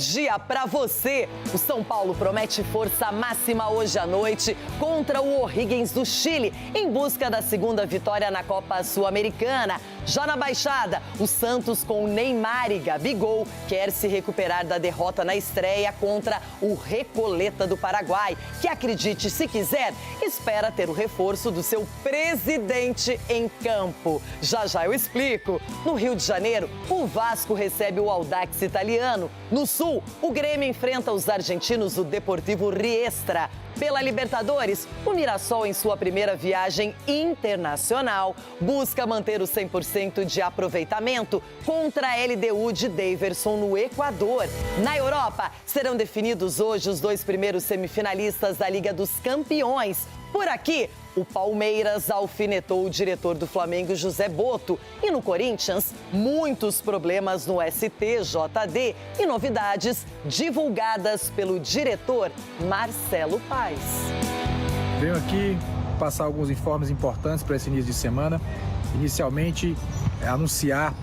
dia para você. O São Paulo promete força máxima hoje à noite contra o O'Higgins do Chile, em busca da segunda vitória na Copa Sul-Americana. Já na Baixada, o Santos com Neymar e Gabigol quer se recuperar da derrota na estreia contra o Recoleta do Paraguai, que, acredite se quiser, espera ter o reforço do seu presidente em campo. Já já eu explico. No Rio de Janeiro, o Vasco recebe o Audax italiano. No Sul, o Grêmio enfrenta os argentinos do Deportivo Riestra. Pela Libertadores, o Mirassol, em sua primeira viagem internacional, busca manter o 100% de aproveitamento contra a LDU de Daverson no Equador. Na Europa, serão definidos hoje os 2 primeiros semifinalistas da Liga dos Campeões. Por aqui, o Palmeiras alfinetou o diretor do Flamengo, José Botto. E no Corinthians, muitos problemas no STJD e novidades divulgadas pelo diretor Marcelo Paes. Venho aqui passar alguns informes importantes para esse início de semana. Inicialmente, anunciar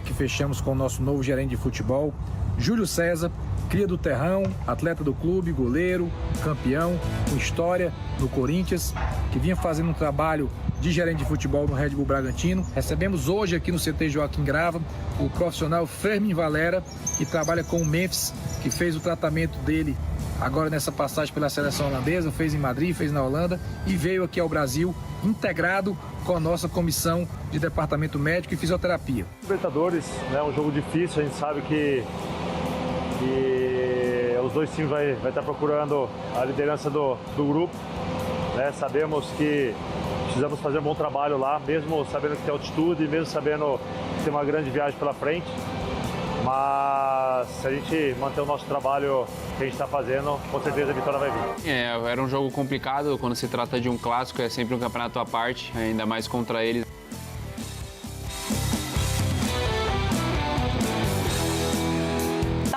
que fechamos com o nosso novo gerente de futebol, Júlio César, cria do terrão, atleta do clube, goleiro, campeão, com história no Corinthians, que vinha fazendo um trabalho de gerente de futebol no Red Bull Bragantino. Recebemos hoje aqui no CT Joaquim Grava o profissional Fermin Valera, que trabalha com o Memphis, que fez o tratamento dele agora nessa passagem pela seleção holandesa, fez em Madrid, fez na Holanda e veio aqui ao Brasil integrado com a nossa comissão de departamento médico e fisioterapia. Libertadores, um jogo difícil, a gente sabe que os dois times vai estar procurando a liderança do grupo. Sabemos que precisamos fazer um bom trabalho lá, mesmo sabendo que tem altitude, mesmo sabendo que tem uma grande viagem pela frente. Mas se a gente manter o nosso trabalho que a gente está fazendo, com certeza a vitória vai vir. Era um jogo complicado, quando se trata de um clássico, é sempre um campeonato à parte, ainda mais contra eles.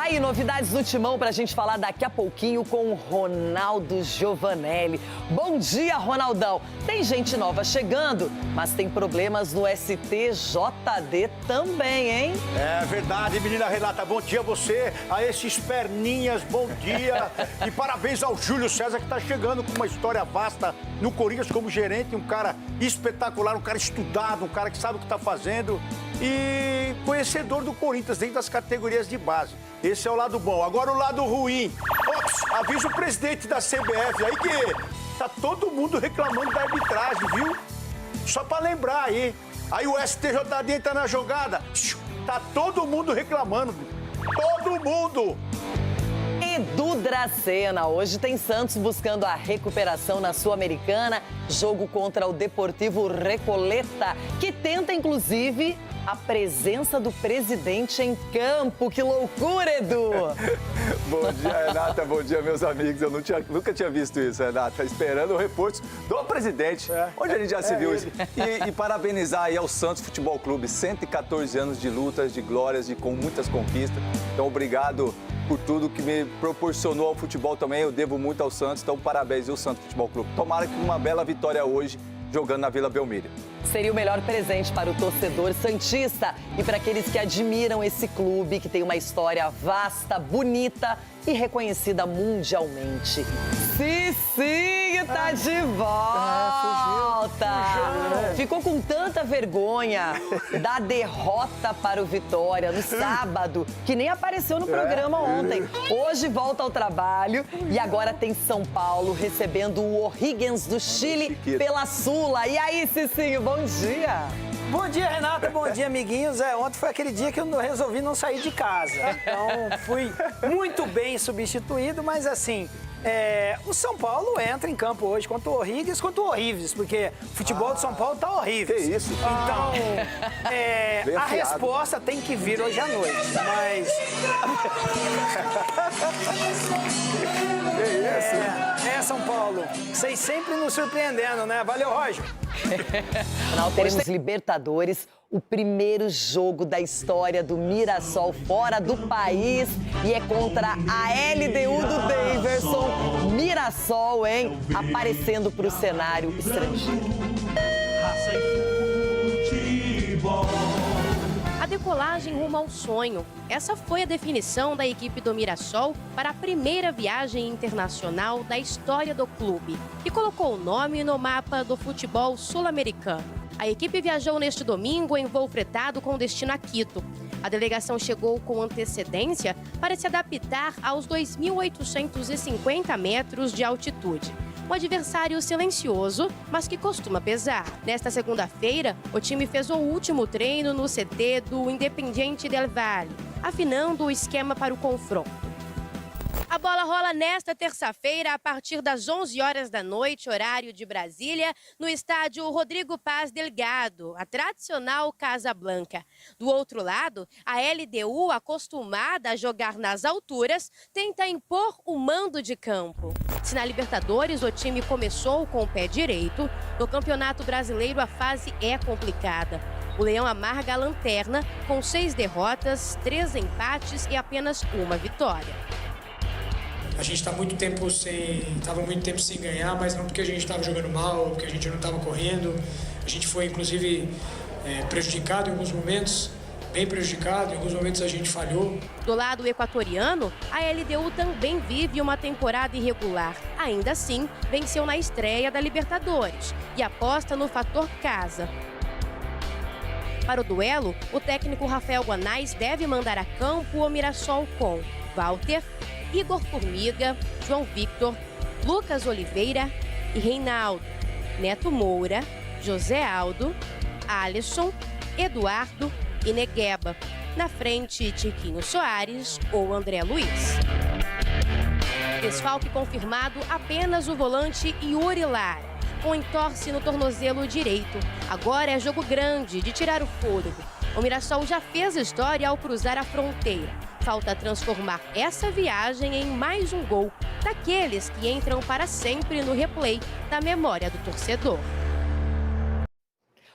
E novidades do Timão para a gente falar daqui a pouquinho com o Ronaldo Giovanelli. Bom dia, Ronaldão. Tem gente nova chegando, mas tem problemas no STJD também, hein? É verdade, menina Renata. Bom dia a você, a esses perninhas, bom dia. E parabéns ao Júlio César, que está chegando com uma história vasta no Corinthians como gerente, um cara espetacular, um cara estudado, um cara que sabe o que está fazendo e conhecedor do Corinthians dentro das categorias de base. Esse é o lado bom. Agora o lado ruim. Ops, avisa o presidente da CBF aí que tá todo mundo reclamando da arbitragem, viu? Só pra lembrar aí. Aí o STJD entra na jogada. Tá todo mundo reclamando. Todo mundo! Edu Dracena, hoje tem Santos buscando a recuperação na Sul-Americana, jogo contra o Deportivo Recoleta, que tenta, inclusive, a presença do presidente em campo. Que loucura, Edu! Bom dia, Renata. Bom dia, meus amigos. Eu nunca tinha visto isso, Renata. Esperando o reforço do presidente. Onde a gente já se viu isso? E parabenizar aí ao Santos Futebol Clube. 114 anos de lutas, de glórias, com muitas conquistas. Então, obrigado por tudo que me proporcionou ao futebol também. Eu devo muito ao Santos. Então, parabéns ao Santos Futebol Clube. Tomara que uma bela vitória hoje, jogando na Vila Belmiro. Seria o melhor presente para o torcedor santista e para aqueles que admiram esse clube, que tem uma história vasta, bonita e reconhecida mundialmente. Cicinho tá de volta! Fugiu. Ficou com tanta vergonha da derrota para o Vitória no sábado, que nem apareceu no programa ontem. Hoje volta ao trabalho e agora tem São Paulo recebendo o O'Higgins do Chile pela Sula. E aí, Cicinho, bom dia! Bom dia, Renata. Bom dia, amiguinhos. Ontem foi aquele dia que eu resolvi não sair de casa. Então, fui muito bem substituído, mas assim, o São Paulo entra em campo hoje contra o O'Higgins, contra o O'Higgins, porque o futebol do São Paulo tá horrível. Que isso? Então, a resposta tem que vir hoje à noite, mas... São Paulo. Vocês sempre nos surpreendendo, né? Valeu, Roger. Nós teremos Libertadores, o primeiro jogo da história do Mirassol fora do país e é contra a LDU do Daverson. Mirassol, hein? Aparecendo para o cenário estrangeiro. decolagem rumo ao sonho. Essa foi a definição da equipe do Mirassol para a primeira viagem internacional da história do clube e colocou o nome no mapa do futebol sul-americano. A equipe viajou neste domingo em voo fretado com destino a Quito. A delegação chegou com antecedência para se adaptar aos 2.850 metros de altitude. Um adversário silencioso, mas que costuma pesar. Nesta segunda-feira, o time fez o último treino no CT do Independiente del Valle, afinando o esquema para o confronto. A bola rola nesta terça-feira, a partir das 11 horas da noite, horário de Brasília, no estádio Rodrigo Paz Delgado, a tradicional Casa Blanca. Do outro lado, a LDU, acostumada a jogar nas alturas, tenta impor o mando de campo. Se na Libertadores o time começou com o pé direito, no Campeonato Brasileiro a fase é complicada. O Leão amarga a lanterna com 6 derrotas, 3 empates e apenas uma vitória. A gente estava muito tempo sem ganhar, mas não porque a gente estava jogando mal, porque a gente não estava correndo. A gente foi, inclusive, prejudicado em alguns momentos, bem prejudicado, em alguns momentos a gente falhou. Do lado equatoriano, a LDU também vive uma temporada irregular. Ainda assim, venceu na estreia da Libertadores e aposta no fator casa. Para o duelo, o técnico Rafael Guanais deve mandar a campo o Mirassol com Walter, Igor Formiga, João Victor, Lucas Oliveira e Reinaldo, Neto Moura, José Aldo, Alisson, Eduardo e Negueba. Na frente, Tiquinho Soares ou André Luiz. Desfalque confirmado apenas o volante Yuri Lara, com entorse no tornozelo direito. Agora é jogo grande de tirar o fôlego. O Mirassol já fez história ao cruzar a fronteira. Falta transformar essa viagem em mais um gol, daqueles que entram para sempre no replay da memória do torcedor.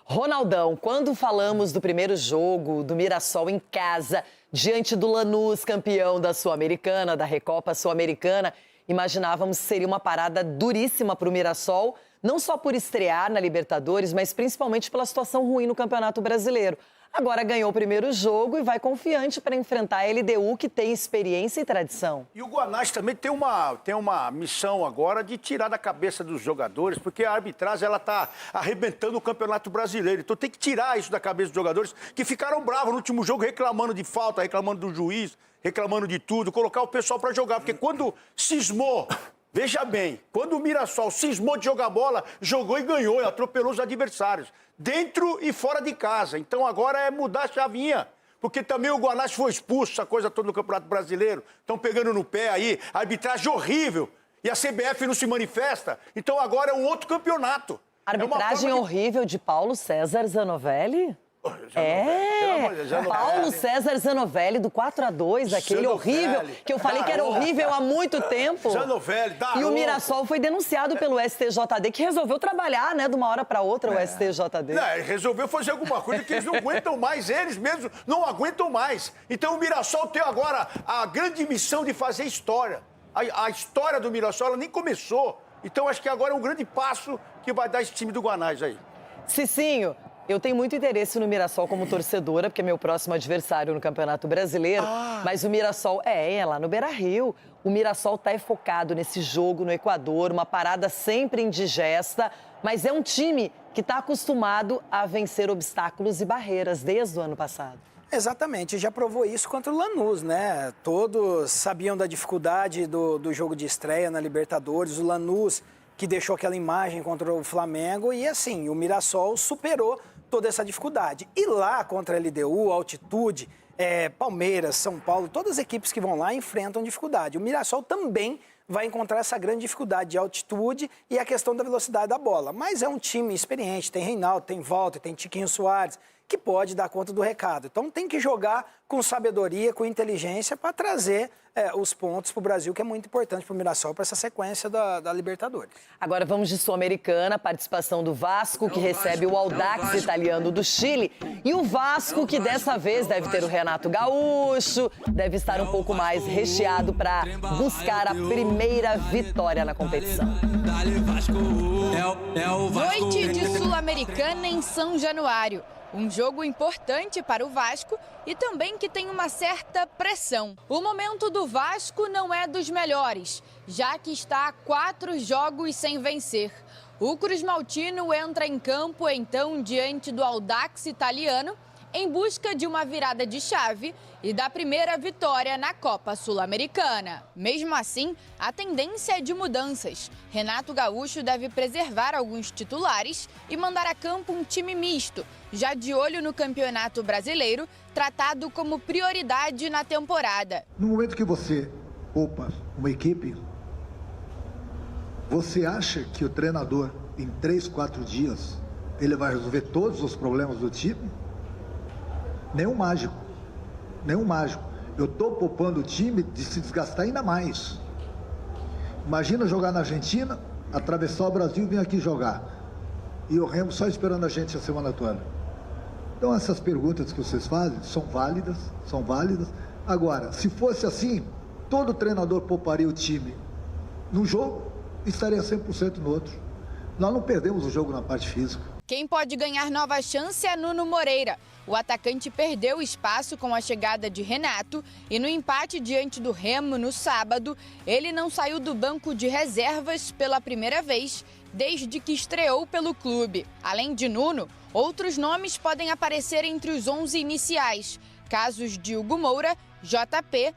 Ronaldão, quando falamos do primeiro jogo do Mirassol em casa, diante do Lanús, campeão da Sul-Americana, da Recopa Sul-Americana, imaginávamos que seria uma parada duríssima para o Mirassol, não só por estrear na Libertadores, mas principalmente pela situação ruim no Campeonato Brasileiro. Agora ganhou o primeiro jogo e vai confiante para enfrentar a LDU, que tem experiência e tradição. E o Guanais também tem uma missão agora de tirar da cabeça dos jogadores, porque a arbitragem está arrebentando o Campeonato Brasileiro. Então tem que tirar isso da cabeça dos jogadores que ficaram bravos no último jogo, reclamando de falta, reclamando do juiz, reclamando de tudo, colocar o pessoal para jogar. Porque quando cismou... Veja bem, quando o Mirassol cismou de jogar bola, jogou e ganhou, e atropelou os adversários, dentro e fora de casa. Então agora é mudar a chavinha, porque também o Guanais foi expulso, essa coisa toda no Campeonato Brasileiro, estão pegando no pé aí, arbitragem horrível, e a CBF não se manifesta, então agora é um outro campeonato. Arbitragem horrível de Paulo César Zanovelli? Paulo César Zanovelli, do 4-2, aquele horrível, que eu falei que era horrível há muito tempo. Zanovelli, e o Mirassol foi denunciado pelo STJD, que resolveu trabalhar, né, de uma hora para outra, o STJD. Não, resolveu fazer alguma coisa que eles não aguentam mais, eles mesmos não aguentam mais. Então o Mirassol tem agora a grande missão de fazer história. A história do Mirassol ela nem começou. Então acho que agora é um grande passo que vai dar esse time do Guanais aí. Cicinho, eu tenho muito interesse no Mirassol como torcedora, porque é meu próximo adversário no Campeonato Brasileiro. Mas o Mirassol é lá no Beira-Rio. O Mirassol está focado nesse jogo no Equador, uma parada sempre indigesta. Mas é um time que está acostumado a vencer obstáculos e barreiras desde o ano passado. Exatamente, já provou isso contra o Lanús, né? Todos sabiam da dificuldade do jogo de estreia na Libertadores. O Lanús que deixou aquela imagem contra o Flamengo e, assim, o Mirassol superou toda essa dificuldade. E lá contra a LDU, altitude, Palmeiras, São Paulo, todas as equipes que vão lá enfrentam dificuldade. O Mirassol também vai encontrar essa grande dificuldade de altitude e a questão da velocidade da bola. Mas é um time experiente, tem Reinaldo, tem Walter, tem Tiquinho Soares, que pode dar conta do recado. Então tem que jogar com sabedoria, com inteligência para trazer os pontos para o Brasil, que é muito importante para o Mirassol, para essa sequência da Libertadores. Agora vamos de Sul-Americana, participação do Vasco, que recebe o Audax italiano do Chile. E o Vasco, que dessa vez deve ter o Renato Gaúcho, deve estar um pouco mais recheado para buscar a primeira vitória na competição. Noite de Sul-Americana em São Januário. Um jogo importante para o Vasco e também que tem uma certa pressão. O momento do Vasco não é dos melhores, já que está a 4 jogos sem vencer. O Cruzmaltino entra em campo então diante do Audax italiano em busca de uma virada de chave e da primeira vitória na Copa Sul-Americana. Mesmo assim, a tendência é de mudanças. Renato Gaúcho deve preservar alguns titulares e mandar a campo um time misto, já de olho no Campeonato Brasileiro, tratado como prioridade na temporada. No momento que você poupa uma equipe, você acha que o treinador, em 3, 4 dias, ele vai resolver todos os problemas do time? Nenhum mágico. Eu estou poupando o time de se desgastar ainda mais. Imagina jogar na Argentina, atravessar o Brasil e vir aqui jogar. E o Remo só esperando a gente a semana toda. Então essas perguntas que vocês fazem são válidas. Agora, se fosse assim, todo treinador pouparia o time num jogo e estaria 100% no outro. Nós não perdemos o jogo na parte física. Quem pode ganhar nova chance é Nuno Moreira. O atacante perdeu espaço com a chegada de Renato e no empate diante do Remo no sábado, ele não saiu do banco de reservas pela primeira vez desde que estreou pelo clube. Além de Nuno, outros nomes podem aparecer entre os 11 iniciais, casos de Hugo Moura, JP,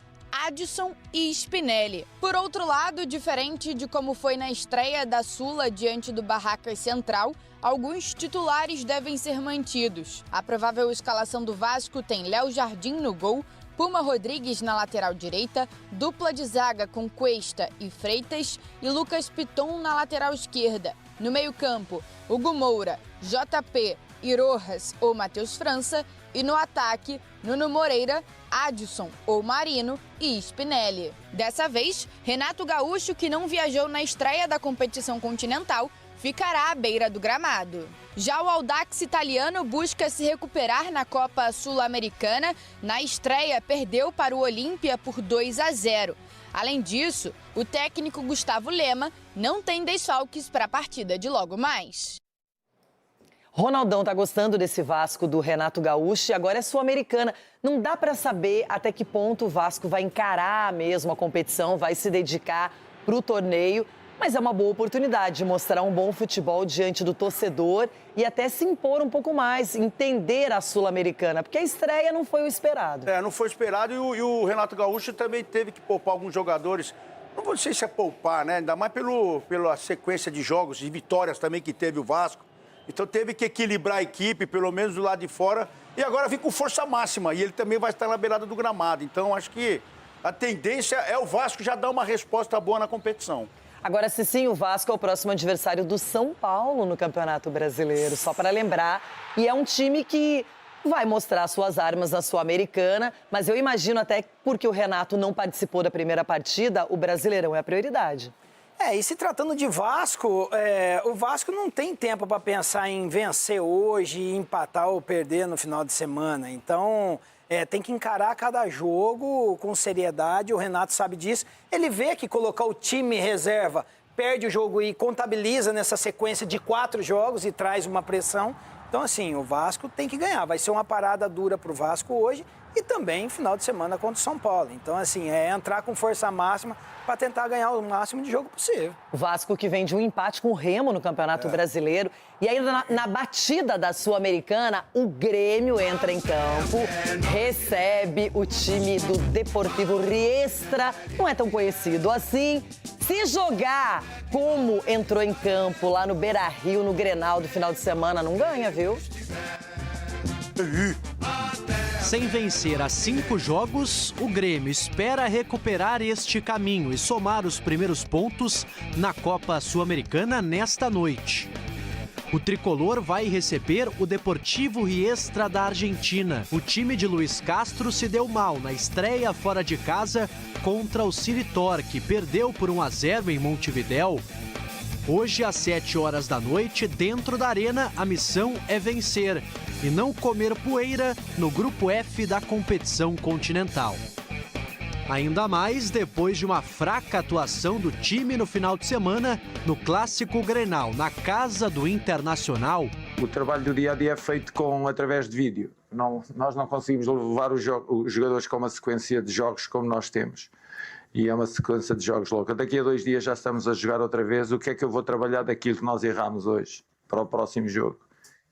Adson e Spinelli. Por outro lado, diferente de como foi na estreia da Sula diante do Barracas Central, alguns titulares devem ser mantidos. A provável escalação do Vasco tem Léo Jardim no gol, Puma Rodrigues na lateral direita, dupla de zaga com Cuesta e Freitas e Lucas Piton na lateral esquerda. No meio-campo, Hugo Moura, JP, Irojas ou Matheus França e no ataque, Nuno Moreira, Adson ou Marino e Spinelli. Dessa vez, Renato Gaúcho, que não viajou na estreia da competição continental, ficará à beira do gramado. Já o Audax italiano busca se recuperar na Copa Sul-Americana. Na estreia, perdeu para o Olímpia por 2-0. Além disso, o técnico Gustavo Lema não tem desfalques para a partida de logo mais. Ronaldão tá gostando desse Vasco do Renato Gaúcho e agora é Sul-Americana. Não dá para saber até que ponto o Vasco vai encarar mesmo a competição, vai se dedicar para o torneio, mas é uma boa oportunidade de mostrar um bom futebol diante do torcedor e até se impor um pouco mais, entender a Sul-Americana, porque a estreia não foi o esperado. Não foi esperado e o Renato Gaúcho também teve que poupar alguns jogadores. Não sei se é poupar, né? Ainda mais pela sequência de jogos e vitórias também que teve o Vasco. Então teve que equilibrar a equipe, pelo menos do lado de fora, e agora vem com força máxima. E ele também vai estar na beirada do gramado. Então acho que a tendência é o Vasco já dar uma resposta boa na competição. Agora, Cicinho, o Vasco é o próximo adversário do São Paulo no Campeonato Brasileiro, só para lembrar. E é um time que vai mostrar suas armas na Sul-Americana, mas eu imagino até porque o Renato não participou da primeira partida, o Brasileirão é a prioridade. E se tratando de Vasco, o Vasco não tem tempo para pensar em vencer hoje, empatar ou perder no final de semana. Então, tem que encarar cada jogo com seriedade, o Renato sabe disso. Ele vê que colocar o time reserva, perde o jogo e contabiliza nessa sequência de 4 jogos e traz uma pressão. Então, assim, o Vasco tem que ganhar. Vai ser uma parada dura para o Vasco hoje e também final de semana contra o São Paulo. Então, assim, entrar com força máxima para tentar ganhar o máximo de jogo possível. O Vasco que vem de um empate com o Remo no Campeonato Brasileiro. E aí, na batida da Sul-Americana, o Grêmio entra em campo, recebe o time do Deportivo Riestra. Não é tão conhecido assim. Se jogar como entrou em campo lá no Beira-Rio, no Grenal do final de semana, não ganha, viu? Sem vencer a 5 jogos, o Grêmio espera recuperar este caminho e somar os primeiros pontos na Copa Sul-Americana nesta noite. O tricolor vai receber o Deportivo Riestra da Argentina. O time de Luiz Castro se deu mal na estreia fora de casa contra o Ciritor, que perdeu por 1-0 em Montevidéu. Hoje, às 7 horas da noite, dentro da arena, a missão é vencer e não comer poeira no grupo F da competição continental. Ainda mais depois de uma fraca atuação do time no final de semana no Clássico Grenal, na casa do Internacional. O trabalho do dia-a-dia é feito através de vídeo. Nós não conseguimos levar os jogadores com uma sequência de jogos como nós temos. E é uma sequência de jogos louca. Daqui a 2 dias já estamos a jogar outra vez. O que é que eu vou trabalhar daquilo que nós erramos hoje para o próximo jogo?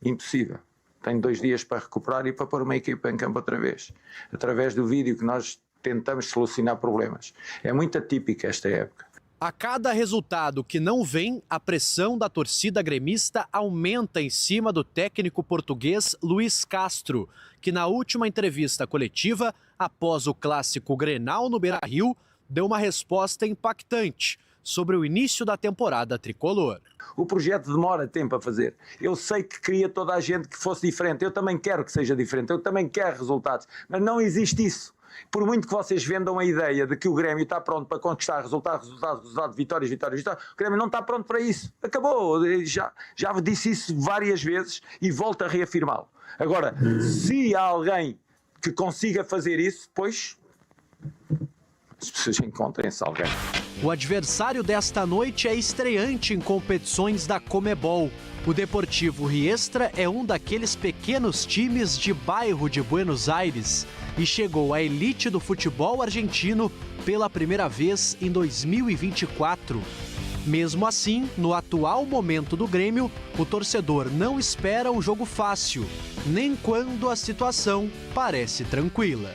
Impossível. Tenho 2 dias para recuperar e para pôr uma equipa em campo outra vez. Através do vídeo que nós tentamos solucionar problemas. É muito atípica esta época. A cada resultado que não vem, a pressão da torcida gremista aumenta em cima do técnico português Luiz Castro, que na última entrevista coletiva, após o Clássico Grenal no Beira-Rio, deu uma resposta impactante sobre o início da temporada tricolor. O projeto demora tempo a fazer. Eu sei que queria toda a gente que fosse diferente. Eu também quero que seja diferente. Eu também quero resultados. Mas não existe isso. Por muito que vocês vendam a ideia de que o Grêmio está pronto para conquistar resultados, vitórias, o Grêmio não está pronto para isso. Acabou. Já disse isso várias vezes e volto a reafirmá-lo. Agora, se há alguém que consiga fazer isso, pois encontrem-se alguém. O adversário desta noite é estreante em competições da Conmebol. O Deportivo Riestra é um daqueles pequenos times de bairro de Buenos Aires e chegou à elite do futebol argentino pela primeira vez em 2024. Mesmo assim, no atual momento do Grêmio, o torcedor não espera um jogo fácil, nem quando a situação parece tranquila.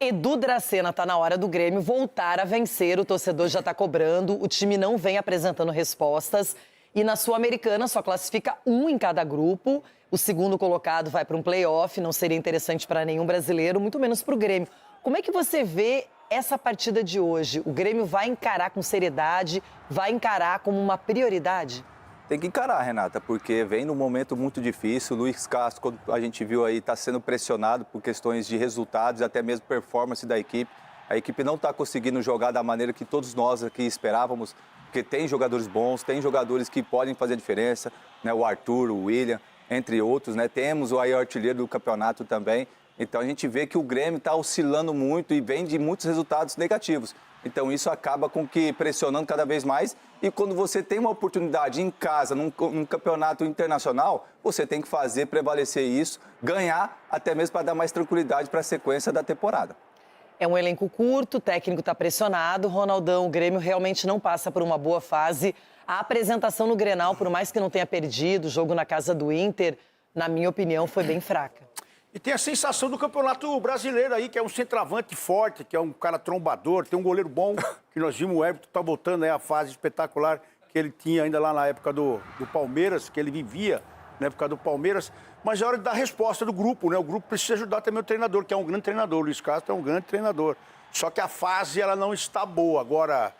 Edu Dracena, tá na hora do Grêmio voltar a vencer. O torcedor já tá cobrando, o time não vem apresentando respostas. E na Sul-Americana só classifica um em cada grupo. O segundo colocado vai para um play-off, não seria interessante para nenhum brasileiro, muito menos para o Grêmio. Como é que você vê essa partida de hoje? O Grêmio vai encarar com seriedade, vai encarar como uma prioridade? Tem que encarar, Renata, porque vem num momento muito difícil. O Luiz Castro, quando a gente viu aí, está sendo pressionado por questões de resultados e até mesmo performance da equipe. A equipe não está conseguindo jogar da maneira que todos nós aqui esperávamos, porque tem jogadores bons, tem jogadores que podem fazer diferença, né? O Arthur, o William, entre outros, né? Temos o artilheiro do campeonato também. Então a gente vê que o Grêmio está oscilando muito e vem de muitos resultados negativos. Então isso acaba com que pressionando cada vez mais. E quando você tem uma oportunidade em casa, num campeonato internacional, você tem que fazer prevalecer isso, ganhar, até mesmo para dar mais tranquilidade para a sequência da temporada. É um elenco curto, o técnico está pressionado. Ronaldão, o Grêmio realmente não passa por uma boa fase. A apresentação no Grenal, por mais que não tenha perdido, o jogo na casa do Inter, na minha opinião, foi bem fraca. E tem a sensação do Campeonato Brasileiro aí, que é um centroavante forte, que é um cara trombador, tem um goleiro bom, que nós vimos o Everton tá voltando aí a fase espetacular que ele tinha ainda lá na época do Palmeiras, que ele vivia na época do Palmeiras. Mas é hora de dar resposta do grupo, né? O grupo precisa ajudar também o treinador, que é um grande treinador. O Luiz Castro é um grande treinador. Só que a fase, ela não está boa. Agora,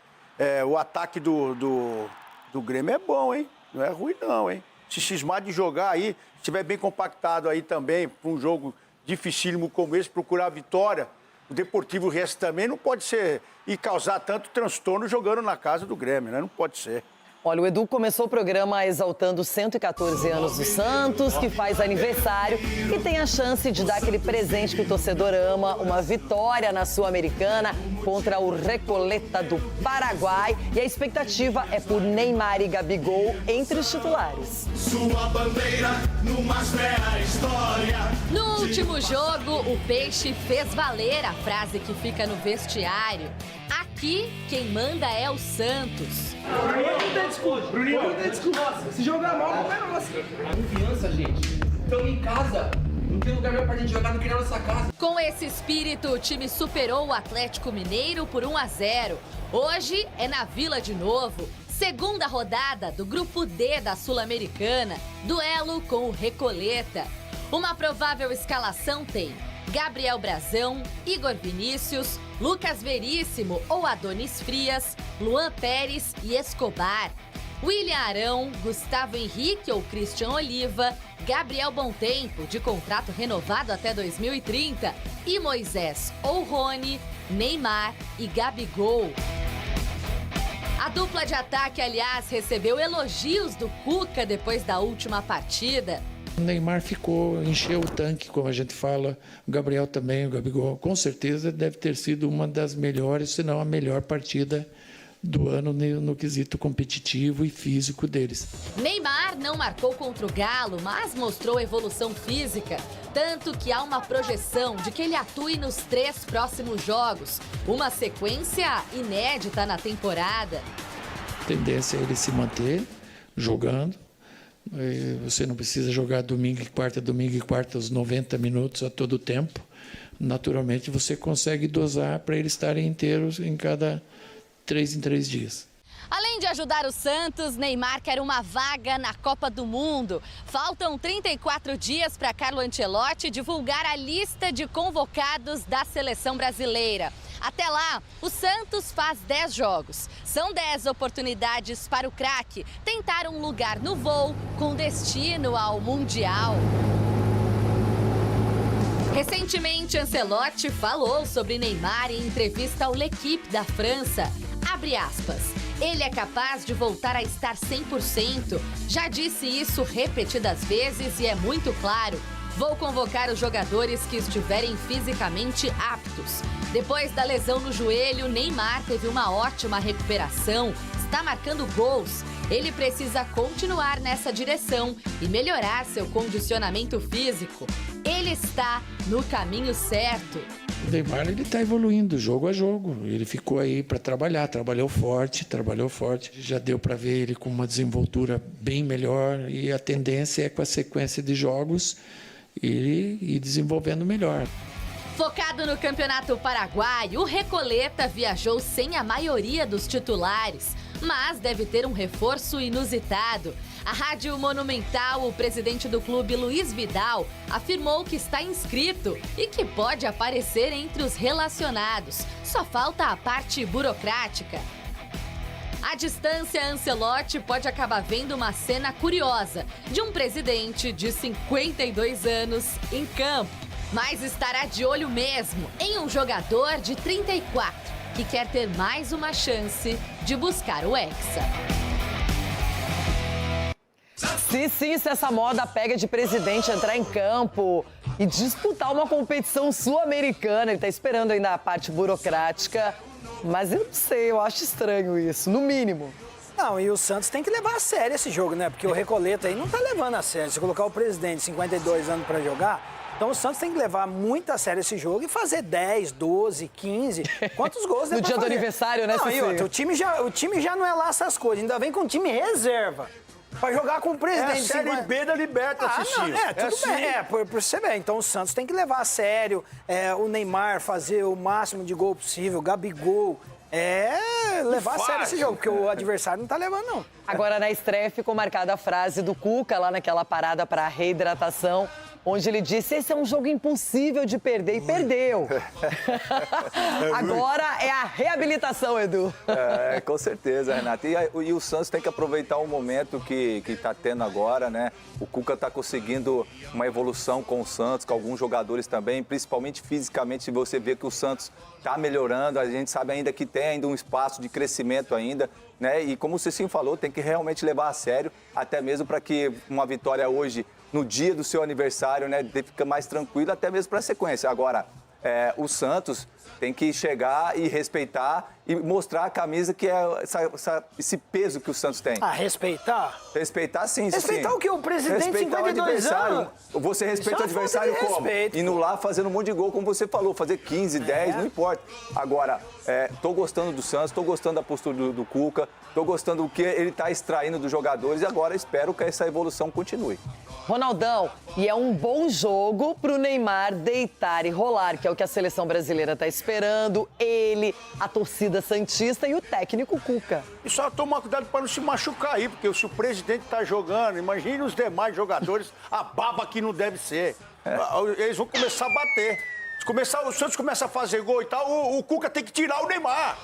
o ataque do Grêmio é bom, hein? Não é ruim não, hein? Se cismar de jogar aí, se estiver bem compactado aí também, para um jogo dificílimo como esse, procurar a vitória, o Deportivo Riestra também não pode ser e causar tanto transtorno jogando na casa do Grêmio, né? Não pode ser. Olha, o Edu começou o programa exaltando os 114 anos do Santos, que faz aniversário e tem a chance de dar aquele presente que o torcedor ama, uma vitória na Sul-Americana contra o Recoleta do Paraguai. E a expectativa é por Neymar e Gabigol entre os titulares. Sua bandeira numa velha história. No último jogo, o Peixe fez valer a frase que fica no vestiário. Aqui, quem manda é o Santos. Não tem desculpa, Bruninho. Não tem desculpa. Se jogar mal, não é nossa. Confiança, gente. Estamos em casa. Não tem lugar melhor pra gente jogar do que na nossa casa. Com esse espírito, o time superou o Atlético Mineiro por 1-0. Hoje é na Vila de novo. Segunda rodada do Grupo D da Sul-Americana. Duelo com o Recoleta. Uma provável escalação tem Gabriel Brazão, Igor Vinícius, Lucas Veríssimo ou Adonis Frias, Luan Pérez e Escobar, William Arão, Gustavo Henrique ou Christian Oliva, Gabriel Bontempo, de contrato renovado até 2030, e Moisés ou Rony, Neymar e Gabigol. A dupla de ataque, aliás, recebeu elogios do Cuca depois da última partida. O Neymar encheu o tanque, como a gente fala, o Gabriel também, o Gabigol. Com certeza deve ter sido uma das melhores, se não a melhor partida do ano no quesito competitivo e físico deles. Neymar não marcou contra o Galo, mas mostrou evolução física. Tanto que há uma projeção de que ele atue nos 3 próximos jogos. Uma sequência inédita na temporada. A tendência é ele se manter jogando. Você não precisa jogar domingo e quarta os 90 minutos a todo tempo. Naturalmente você consegue dosar para eles estarem inteiros em cada 3 em 3 dias. Além de ajudar o Santos, Neymar quer uma vaga na Copa do Mundo. Faltam 34 dias para Carlo Ancelotti divulgar a lista de convocados da seleção brasileira. Até lá, o Santos faz 10 jogos. São 10 oportunidades para o craque tentar um lugar no voo com destino ao Mundial. Recentemente, Ancelotti falou sobre Neymar em entrevista ao L'Équipe da França. Abre aspas. Ele é capaz de voltar a estar 100%. Já disse isso repetidas vezes e é muito claro. Vou convocar os jogadores que estiverem fisicamente aptos. Depois da lesão no joelho, Neymar teve uma ótima recuperação. Está marcando gols. Ele precisa continuar nessa direção e melhorar seu condicionamento físico. Ele está no caminho certo. O Neymar está evoluindo jogo a jogo. Ele ficou aí para trabalhar, trabalhou forte. Já deu para ver ele com uma desenvoltura bem melhor e a tendência é com a sequência de jogos ele ir desenvolvendo melhor. Focado no Campeonato Paraguaio, o Recoleta viajou sem a maioria dos titulares, mas deve ter um reforço inusitado. A Rádio Monumental, o presidente do clube, Luiz Vidal, afirmou que está inscrito e que pode aparecer entre os relacionados. Só falta a parte burocrática. À distância, Ancelotti pode acabar vendo uma cena curiosa de um presidente de 52 anos em campo. Mas estará de olho mesmo em um jogador de 34, que quer ter mais uma chance de buscar o Hexa. Se essa moda pega de presidente entrar em campo e disputar uma competição sul-americana, ele tá esperando ainda a parte burocrática, mas eu não sei, eu acho estranho isso, no mínimo. Não, e o Santos tem que levar a sério esse jogo, né? Porque o Recoleta aí não tá levando a sério. Se colocar o presidente de 52 anos pra jogar, então o Santos tem que levar muito a sério esse jogo e fazer 10, 12, 15, quantos gols no dia do aniversário, né, Não, e outra, o time já não é lá essas coisas, ainda vem com o time reserva. Pra jogar com o presidente. É a Série B da Libertadores, Cicinho. Tudo bem. Por você ver. Então o Santos tem que levar a sério. O Neymar fazer o máximo de gol possível, Gabigol. Levar a sério esse jogo, porque o adversário não tá levando, não. Agora, na estreia, ficou marcada a frase do Cuca, lá naquela parada para reidratação, onde ele disse, esse é um jogo impossível de perder, e perdeu. Agora é a reabilitação, Edu. Com certeza, Renata. E o Santos tem que aproveitar o momento que está tendo agora, né? O Cuca está conseguindo uma evolução com o Santos, com alguns jogadores também, principalmente fisicamente, se você vê que o Santos está melhorando, a gente sabe ainda que tem ainda um espaço de crescimento ainda, né? E como o Cicinho falou, tem que realmente levar a sério, até mesmo para que uma vitória hoje, no dia do seu aniversário, né, fica mais tranquilo, até mesmo para a sequência. Agora, o Santos tem que chegar e respeitar e mostrar a camisa que é esse peso que o Santos tem. Respeitar? Respeitar sim, Respeitar o quê? O presidente de 52 anos? Você respeita o adversário como? Indo lá fazendo um monte de gol, como você falou, fazer 15, 10, não importa. Agora, tô gostando do Santos, tô gostando da postura do Cuca, tô gostando do que ele tá extraindo dos jogadores e agora espero que essa evolução continue. Ronaldão, e é um bom jogo pro Neymar deitar e rolar, que é o que a seleção brasileira tá esperando, ele, a torcida santista e o técnico Cuca. E só tomar cuidado para não se machucar aí, porque se o presidente tá jogando, imagine os demais jogadores, a baba que não deve ser. Eles vão começar a bater. Se o Santos começa a fazer gol e tal, o Cuca tem que tirar o Neymar.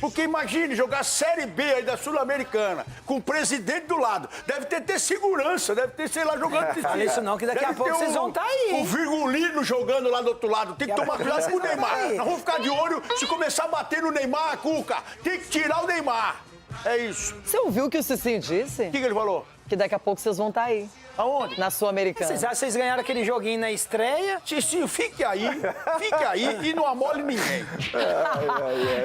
Porque imagine jogar a Série B aí da Sul-Americana, com o presidente do lado. Deve ter segurança, deve ter, sei lá, jogando... Fala isso não, que daqui a pouco vocês vão estar aí. O Virgulino jogando lá do outro lado. Tem que tomar cuidado com o Neymar. Nós vamos ficar de olho se começar a bater no Neymar, Cuca. Tem que tirar o Neymar. É isso. Você ouviu o que o Cicinho disse? O que ele falou? que daqui a pouco vocês vão estar aí. Aonde? Na Sul-Americana. Vocês acham que vocês ganharam aquele joguinho na estreia? Cicinho, fique aí e não amole ninguém.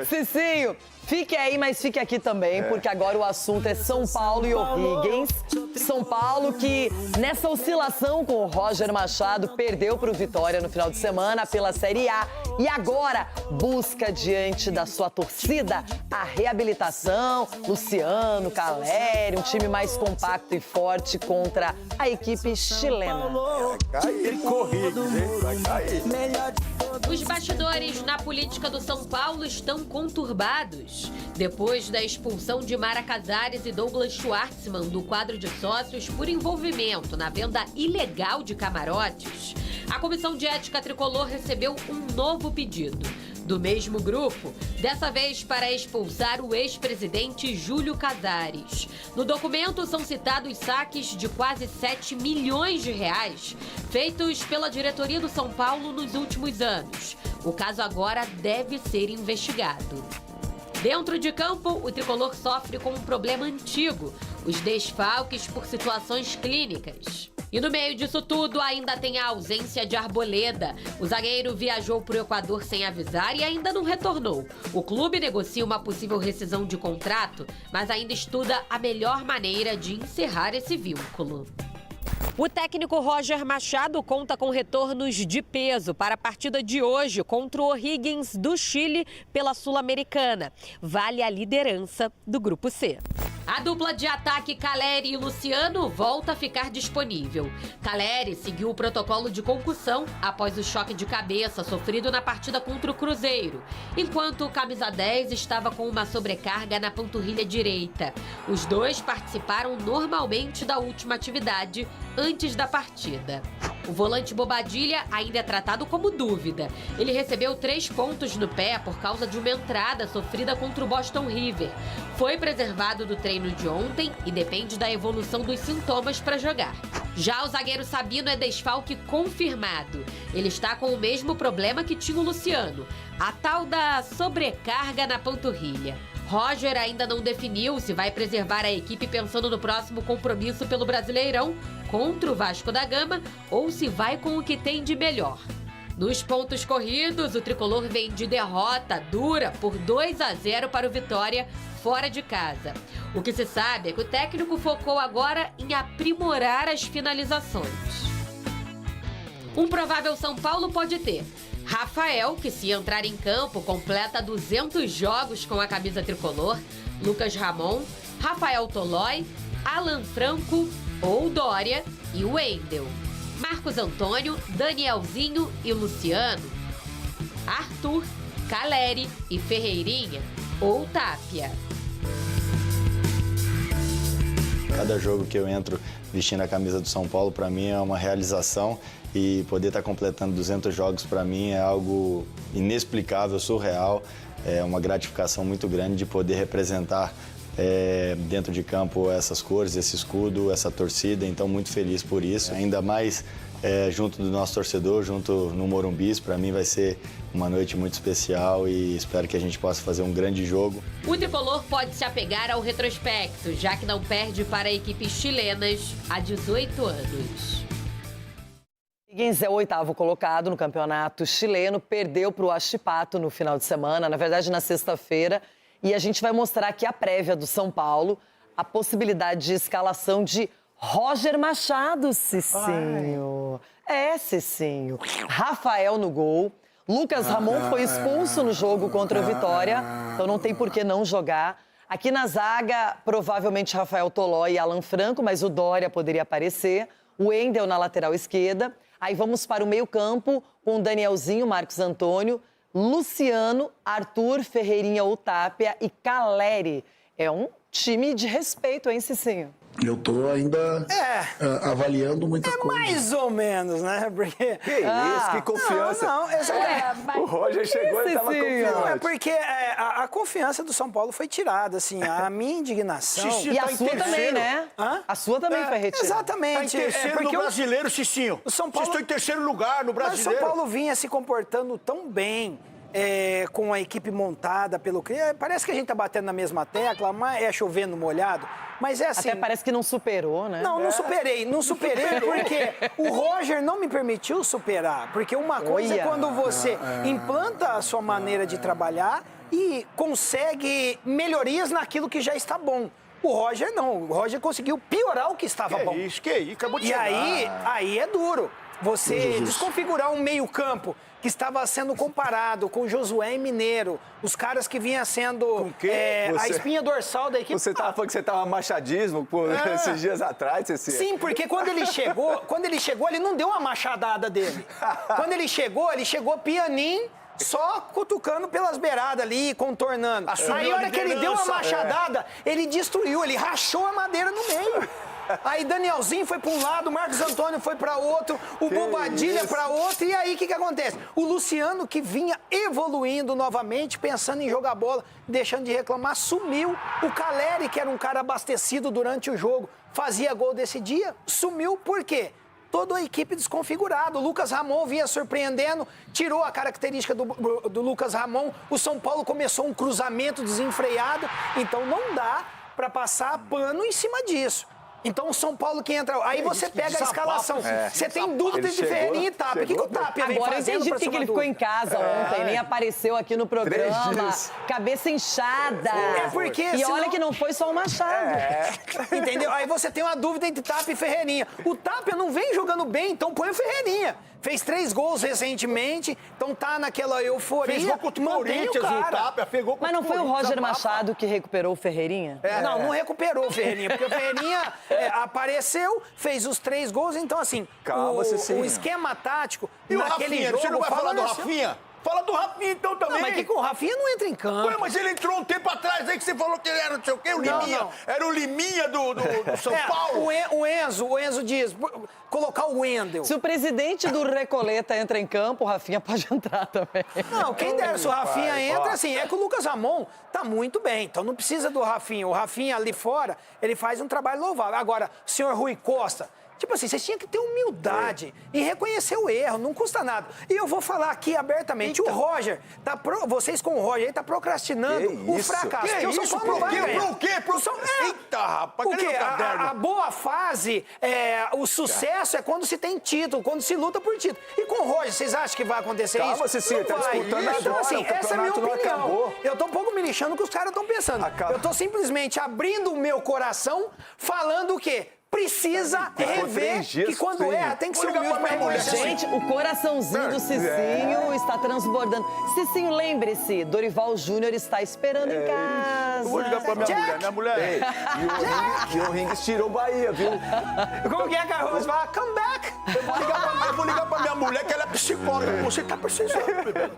Cicinho, fique aí, mas fique aqui também, porque agora o assunto é São Paulo e O'Higgins. São Paulo que, nessa oscilação com o Roger Machado, perdeu para o Vitória no final de semana pela Série A. E agora busca, diante da sua torcida, a reabilitação. Luciano, Caleri, um time mais compacto e forte contra a equipe chilena. Vai cair, O'Higgins, vai cair. Os bastidores na política do São Paulo estão conturbados. Depois da expulsão de Mara Casares e Douglas Schwartzman do quadro de sócios por envolvimento na venda ilegal de camarotes, a Comissão de Ética Tricolor recebeu um novo pedido. Do mesmo grupo, dessa vez para expulsar o ex-presidente Júlio Casares. No documento são citados saques de quase 7 milhões de reais feitos pela diretoria do São Paulo nos últimos anos. O caso agora deve ser investigado. Dentro de campo, o tricolor sofre com um problema antigo: os desfalques por situações clínicas. E no meio disso tudo, ainda tem a ausência de Arboleda. O zagueiro viajou para o Equador sem avisar e ainda não retornou. O clube negocia uma possível rescisão de contrato, mas ainda estuda a melhor maneira de encerrar esse vínculo. O técnico Roger Machado conta com retornos de peso para a partida de hoje contra o O'Higgins do Chile pela Sul-Americana. Vale a liderança do Grupo C. A dupla de ataque Caleri e Luciano volta a ficar disponível. Caleri seguiu o protocolo de concussão após o choque de cabeça sofrido na partida contra o Cruzeiro, enquanto o camisa 10 estava com uma sobrecarga na panturrilha direita. Os dois participaram normalmente da última atividade antes da partida. O volante Bobadilha ainda é tratado como dúvida. Ele recebeu 3 pontos no pé por causa de uma entrada sofrida contra o Boston River. Foi preservado do treino de ontem e depende da evolução dos sintomas para jogar. Já o zagueiro Sabino é desfalque confirmado. Ele está com o mesmo problema que tinha o Luciano, a tal da sobrecarga na panturrilha. Roger ainda não definiu se vai preservar a equipe pensando no próximo compromisso pelo Brasileirão contra o Vasco da Gama ou se vai com o que tem de melhor. Nos pontos corridos, o tricolor vem de derrota dura por 2-0 para o Vitória fora de casa. O que se sabe é que o técnico focou agora em aprimorar as finalizações. Um provável São Paulo pode ter Rafael, que se entrar em campo completa 200 jogos com a camisa tricolor, Lucas Ramon, Rafael Tolói, Alan Franco ou Dória e Wendel. Marcos Antônio, Danielzinho e Luciano. Arthur, Caleri e Ferreirinha ou Tapia. Cada jogo que eu entro vestindo a camisa do São Paulo, para mim é uma realização, e poder estar completando 200 jogos para mim é algo inexplicável, surreal. É uma gratificação muito grande de poder representar dentro de campo essas cores, esse escudo, essa torcida, então muito feliz por isso. Ainda mais junto do nosso torcedor, junto no Morumbi, para mim vai ser uma noite muito especial e espero que a gente possa fazer um grande jogo. O tricolor pode se apegar ao retrospecto, já que não perde para equipes chilenas há 18 anos. O'Higgins é o 8º colocado no campeonato chileno, perdeu para o Huachipato no final de semana, na verdade na sexta-feira, e a gente vai mostrar aqui a prévia do São Paulo, a possibilidade de escalação de Roger Machado, Cicinho. Cicinho. Rafael no gol. Lucas Ramon foi expulso no jogo contra o Vitória, então não tem por que não jogar. Aqui na zaga, provavelmente Rafael Tolói e Alan Franco, mas o Dória poderia aparecer. O Wendel na lateral esquerda. Aí vamos para o meio-campo com Danielzinho, Marcos Antônio, Luciano, Arthur, Ferreirinha ou Tapia e Caleri. É um time de respeito, hein, Cicinho? Eu tô ainda avaliando muita coisa. Mais ou menos, né? Porque... Que isso, que confiança. O Roger chegou e estava confiante. Não, é porque a confiança do São Paulo foi tirada, assim, a minha indignação... E a sua também, né? A sua também foi retirada. Exatamente. Está em terceiro no Brasileiro, Cicinho. O São Paulo... Vocês estão em terceiro lugar no Brasileiro. Mas o São Paulo vinha se comportando tão bem com a equipe montada pelo Crespo. Parece que a gente tá batendo na mesma tecla, mas é chovendo molhado. Mas é assim... Até parece que não superou, né? Não superei. Não superei porque o Roger não me permitiu superar. Porque uma coisa é quando você implanta a sua maneira de trabalhar e consegue melhorias naquilo que já está bom. O Roger não. O Roger conseguiu piorar o que estava bom. Que isso, acabou de chegar. E aí é duro. Você desconfigurar um meio-campo que estava sendo comparado com Josué e Mineiro, os caras que vinham sendo a espinha dorsal da equipe. Você estava falando que você estava machadismo esses dias atrás? Sim, porque quando ele chegou, ele não deu uma machadada dele. Quando ele chegou pianinho, só cutucando pelas beiradas ali, contornando. Aí, a hora que ele deu uma machadada, ele destruiu, ele rachou a madeira no meio. Aí Danielzinho foi para um lado, o Marcos Antônio foi para outro, o Bobadilha para outro, e aí o que acontece? O Luciano, que vinha evoluindo novamente, pensando em jogar bola, deixando de reclamar, sumiu. O Caleri, que era um cara abastecido durante o jogo, fazia gol desse dia, sumiu. Por quê? Toda a equipe desconfigurada. O Lucas Ramon vinha surpreendendo, tirou a característica do Lucas Ramon. O São Paulo começou um cruzamento desenfreado, então não dá para passar pano em cima disso. Então o São Paulo que entra... Aí você pega a escalação. Você tem dúvida de Ferreirinha e Tapia. O que o Tapia vem Agora eu fazendo entendi porque ele ficou em casa ontem, nem apareceu aqui no programa. Cabeça inchada. Porque e olha que não foi só o Machado. Entendeu? Aí você tem uma dúvida entre Tapia e Ferreirinha. O Tapia não vem jogando bem, então põe o Ferreirinha. Fez 3 gols recentemente, então tá naquela euforia. Fez gol contra o Corinthians, o Tapia fez gol contra o Mas não foi o Roger Machado que recuperou o Ferreirinha? Não recuperou o Ferreirinha, porque o Ferreirinha apareceu, fez os 3 gols, então assim, o esquema tático e o naquele Rafinha, jogo... Você não vai falar do Rafinha? Fala do Rafinha então também. Não, mas que o Rafinha não entra em campo. Ué, mas ele entrou um tempo atrás aí que você falou que ele era não sei o quê, o Liminha. Não. Era o Liminha do São Paulo. O Enzo diz, colocar o Wendel. Se o presidente do Recoleta entra em campo, o Rafinha pode entrar também. Não, quem dera, se o Rafinha entra, assim, é que o Lucas Ramon tá muito bem, então não precisa do Rafinha. O Rafinha ali fora, ele faz um trabalho louvável. Agora, o senhor Rui Costa... Tipo assim, vocês tinham que ter humildade e reconhecer o erro, não custa nada. E eu vou falar aqui abertamente, o Roger, vocês com o Roger, ele tá procrastinando o fracasso. Que o São isso? Paulo Pro quê? Eita, Eita, rapaz, porque cadê meu caderno? a boa fase, o sucesso é quando se tem título, quando se luta por título. E com o Roger, vocês acham que vai acontecer isso? Calma, Cecília, tá disputando Então, agora, assim, o essa é a minha campeonato não opinião. acabou. Eu tô um pouco me lixando com o que os caras estão pensando. Eu tô simplesmente abrindo o meu coração, falando o quê? Precisa rever que quando erra tem que ser humilde para reconhecer. Gente, o coraçãozinho do Cicinho está transbordando. Cicinho, lembre-se, Dorival Júnior está esperando em casa. Eu vou ligar pra minha mulher. E o Ringues tirou o Bahia, viu? Como que é, Carlos? Vai, come back! Eu vou ligar pra minha mulher, que ela é psicóloga. Você tá precisando, bebê.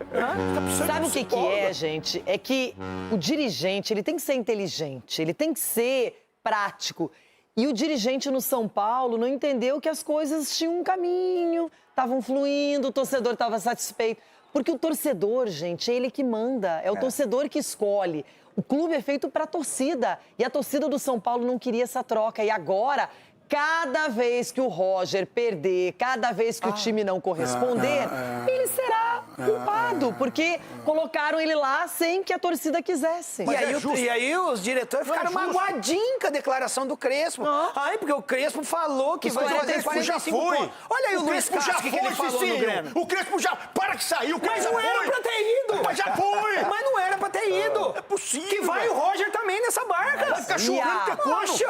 Sabe o que é, gente? É que o dirigente, ele tem que ser inteligente, ele tem que ser prático. E o dirigente no São Paulo não entendeu que as coisas tinham um caminho, estavam fluindo, o torcedor estava satisfeito. Porque o torcedor, gente, é ele que manda, é o torcedor que escolhe. O clube é feito para a torcida e a torcida do São Paulo não queria essa troca. E agora, cada vez que o Roger perder, cada vez que o time não corresponder, ele será culpado, porque colocaram ele lá sem que a torcida quisesse. E aí os diretores ficaram magoadinhos com a declaração do Crespo. Ai, porque o Crespo falou que vai fazer 45 pontos. Olha aí o Luiz Castro, que ele falou no Grêmio. O Crespo já... Para que saiu, o Mas não era pra ter ido. Mas já foi. Mas não era pra ter ido. É possível. Que vai o Roger também nessa barca. Vai ficar chorando que Poxa.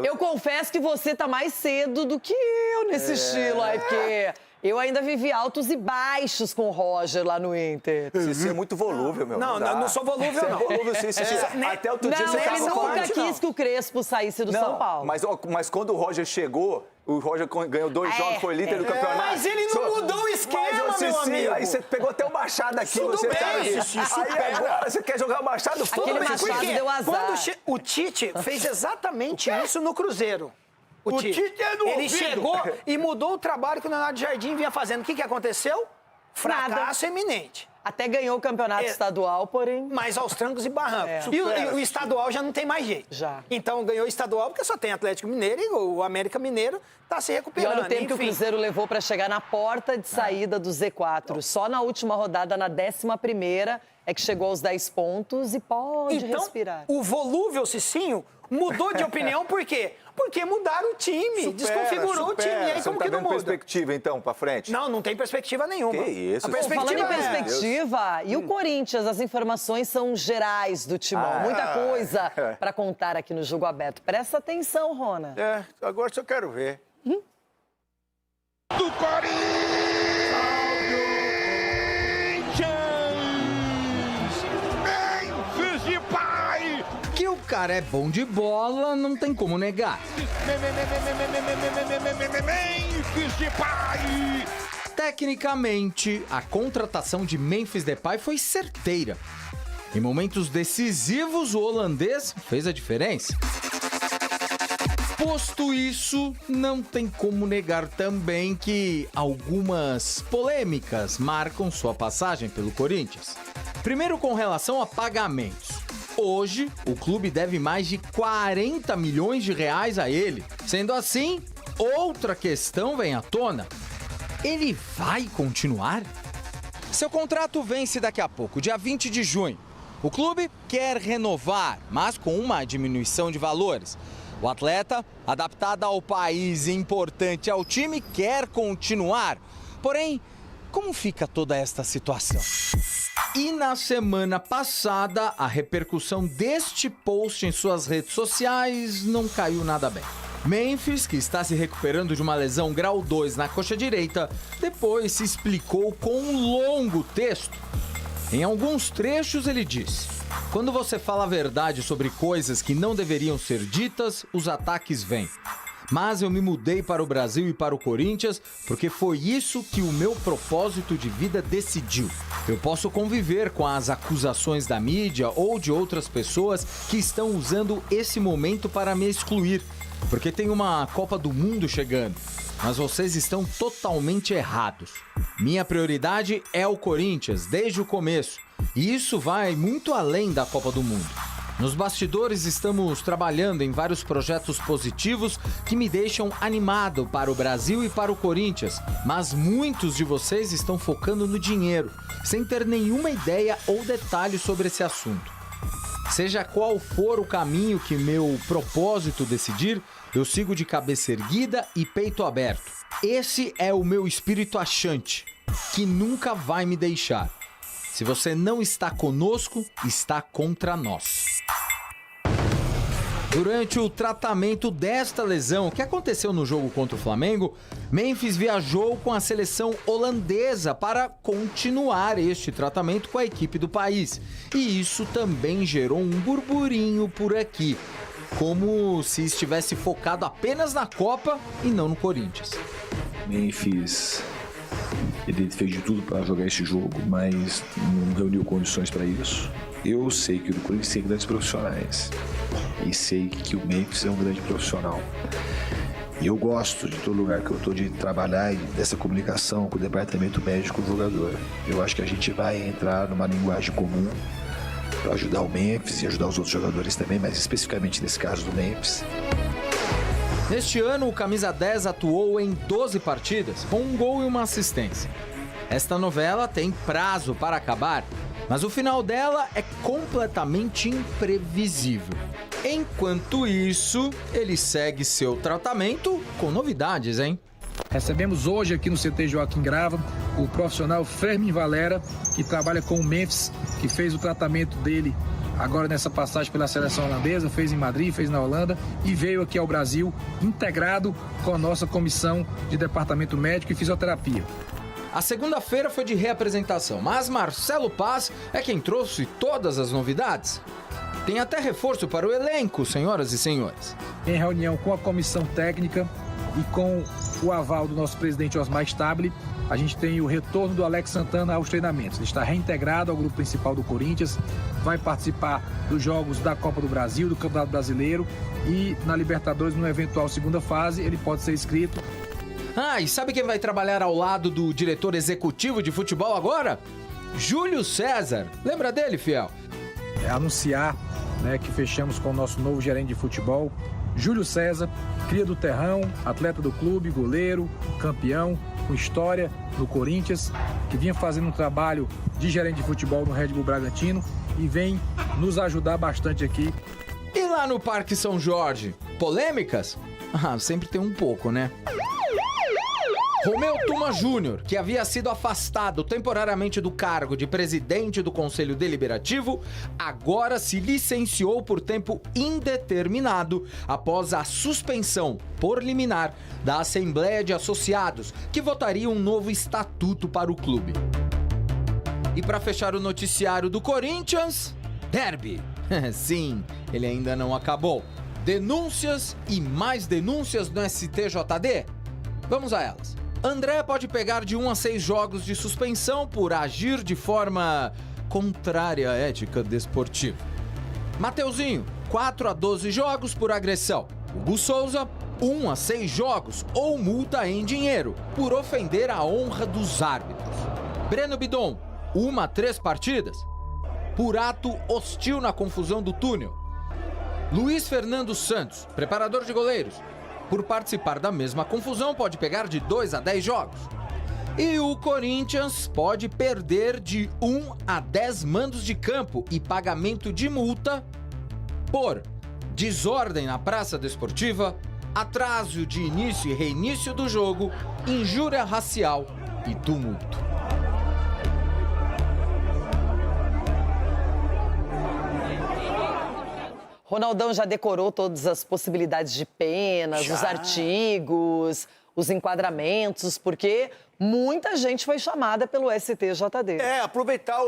Eu confesso que você tá mais cedo do que eu nesse estilo aí, porque eu ainda vivi altos e baixos com o Roger lá no Inter. Você é muito volúvel, meu. Não sou volúvel, você não. É volúvel, sim. Até outro dia você ele nunca quis que o Crespo saísse do São Paulo. Mas quando o Roger chegou, o Roger ganhou 2 jogos, foi líder do campeonato. Mas ele não mudou o esquema, meu amigo. Aí você pegou até o Machado aqui. Tudo você bem, aí agora você quer jogar o Machado fora. Aquele Machado deu azar. O Tite fez exatamente isso no Cruzeiro. O Tite é no Ele ouvido. chegou e mudou o trabalho que o Leonardo Jardim vinha fazendo. O que aconteceu? fracasso eminente. Até ganhou o campeonato estadual, porém... Mas aos trancos e barrancos. E o estadual já não tem mais jeito. Já. Então ganhou o estadual porque só tem Atlético Mineiro e o América Mineiro está se recuperando. E olha o tempo que o Cruzeiro levou para chegar na porta de saída do Z4. Só na última rodada, na 11ª, é que chegou aos 10 pontos e pode respirar. O volúvel Cicinho mudou de opinião por quê? Porque mudaram o time, desconfigurou o time. E aí, como que não muda? Perspectiva, então, pra frente? Não tem perspectiva nenhuma. Que isso? A perspectiva falando em perspectiva, e o Corinthians? As informações são gerais do Timão. Muita coisa para contar aqui no Jogo Aberto. Presta atenção, Rona. Agora só quero ver. Do Memphis Depay! Que o cara é bom de bola, não tem como negar. Memphis Depay! Tecnicamente, a contratação de Memphis Depay foi certeira. Em momentos decisivos, o holandês fez a diferença. Posto isso, não tem como negar também que algumas polêmicas marcam sua passagem pelo Corinthians. Primeiro, com relação a pagamentos. Hoje, o clube deve mais de 40 milhões de reais a ele. Sendo assim, outra questão vem à tona. Ele vai continuar? Seu contrato vence daqui a pouco, dia 20 de junho. O clube quer renovar, mas com uma diminuição de valores. O atleta, adaptado ao país e importante ao time, quer continuar. Porém, como fica toda esta situação? E na semana passada, a repercussão deste post em suas redes sociais não caiu nada bem. Memphis, que está se recuperando de uma lesão grau 2 na coxa direita, depois se explicou com um longo texto. Em alguns trechos ele diz: quando você fala a verdade sobre coisas que não deveriam ser ditas, os ataques vêm. Mas eu me mudei para o Brasil e para o Corinthians porque foi isso que o meu propósito de vida decidiu. Eu posso conviver com as acusações da mídia ou de outras pessoas que estão usando esse momento para me excluir, porque tem uma Copa do Mundo chegando. Mas vocês estão totalmente errados. Minha prioridade é o Corinthians, desde o começo. E isso vai muito além da Copa do Mundo. Nos bastidores estamos trabalhando em vários projetos positivos que me deixam animado para o Brasil e para o Corinthians. Mas muitos de vocês estão focando no dinheiro, sem ter nenhuma ideia ou detalhe sobre esse assunto. Seja qual for o caminho que meu propósito decidir, eu sigo de cabeça erguida e peito aberto. Esse é o meu espírito achante, que nunca vai me deixar. Se você não está conosco, está contra nós. Durante o tratamento desta lesão, que aconteceu no jogo contra o Flamengo, Memphis viajou com a seleção holandesa para continuar este tratamento com a equipe do país. E isso também gerou um burburinho por aqui, como se estivesse focado apenas na Copa e não no Corinthians. Memphis, ele fez de tudo para jogar esse jogo, mas não reuniu condições para isso. Eu sei que o Corinthians tem grandes profissionais e sei que o Memphis é um grande profissional. E eu gosto de todo lugar que eu estou de trabalhar e dessa comunicação com o departamento médico do jogador. Eu acho que a gente vai entrar numa linguagem comum para ajudar o Memphis e ajudar os outros jogadores também, mas especificamente nesse caso do Memphis. Neste ano, o camisa 10 atuou em 12 partidas, com um gol e uma assistência. Esta novela tem prazo para acabar, mas o final dela é completamente imprevisível. Enquanto isso, ele segue seu tratamento com novidades, hein? Recebemos hoje aqui no CT Joaquim Grava o profissional Fermin Valera, que trabalha com o Memphis, que fez o tratamento dele agora nessa passagem pela seleção holandesa, fez em Madrid, fez na Holanda e veio aqui ao Brasil integrado com a nossa comissão de departamento médico e fisioterapia. A segunda-feira foi de reapresentação, mas Marcelo Paz é quem trouxe todas as novidades. Tem até reforço para o elenco, senhoras e senhores. Em reunião com a comissão técnica e com o aval do nosso presidente Osmar Stabile, a gente tem o retorno do Alex Santana aos treinamentos. Ele está reintegrado ao grupo principal do Corinthians, vai participar dos jogos da Copa do Brasil, do Campeonato Brasileiro e na Libertadores, numa eventual segunda fase, ele pode ser inscrito. Ah, e sabe quem vai trabalhar ao lado do diretor executivo de futebol agora? Júlio César. Lembra dele, Fiel? Anunciar, né, que fechamos com o nosso novo gerente de futebol, Júlio César, cria do terrão, atleta do clube, goleiro, campeão, com história no Corinthians, que vinha fazendo um trabalho de gerente de futebol no Red Bull Bragantino e vem nos ajudar bastante aqui. E lá no Parque São Jorge, polêmicas? Ah, sempre tem um pouco, né? Romeu Tuma Júnior, que havia sido afastado temporariamente do cargo de presidente do Conselho Deliberativo, agora se licenciou por tempo indeterminado após a suspensão por liminar da Assembleia de Associados, que votaria um novo estatuto para o clube. E para fechar o noticiário do Corinthians, derby. Sim, ele ainda não acabou. Denúncias e mais denúncias no STJD? Vamos a elas. André pode pegar de 1 a 6 jogos de suspensão por agir de forma contrária à ética desportiva. Mateuzinho, 4 a 12 jogos por agressão. Hugo Souza, 1 a 6 jogos ou multa em dinheiro por ofender a honra dos árbitros. Breno Bidon, 1 a 3 partidas por ato hostil na confusão do túnel. Luiz Fernando Santos, preparador de goleiros, por participar da mesma confusão, pode pegar de 2 a 10 jogos. E o Corinthians pode perder de 1 a 10 mandos de campo e pagamento de multa por desordem na praça desportiva, atraso de início e reinício do jogo, injúria racial e tumulto. Ronaldão já decorou todas as possibilidades de penas, os artigos, os enquadramentos, porque muita gente foi chamada pelo STJD. Aproveitar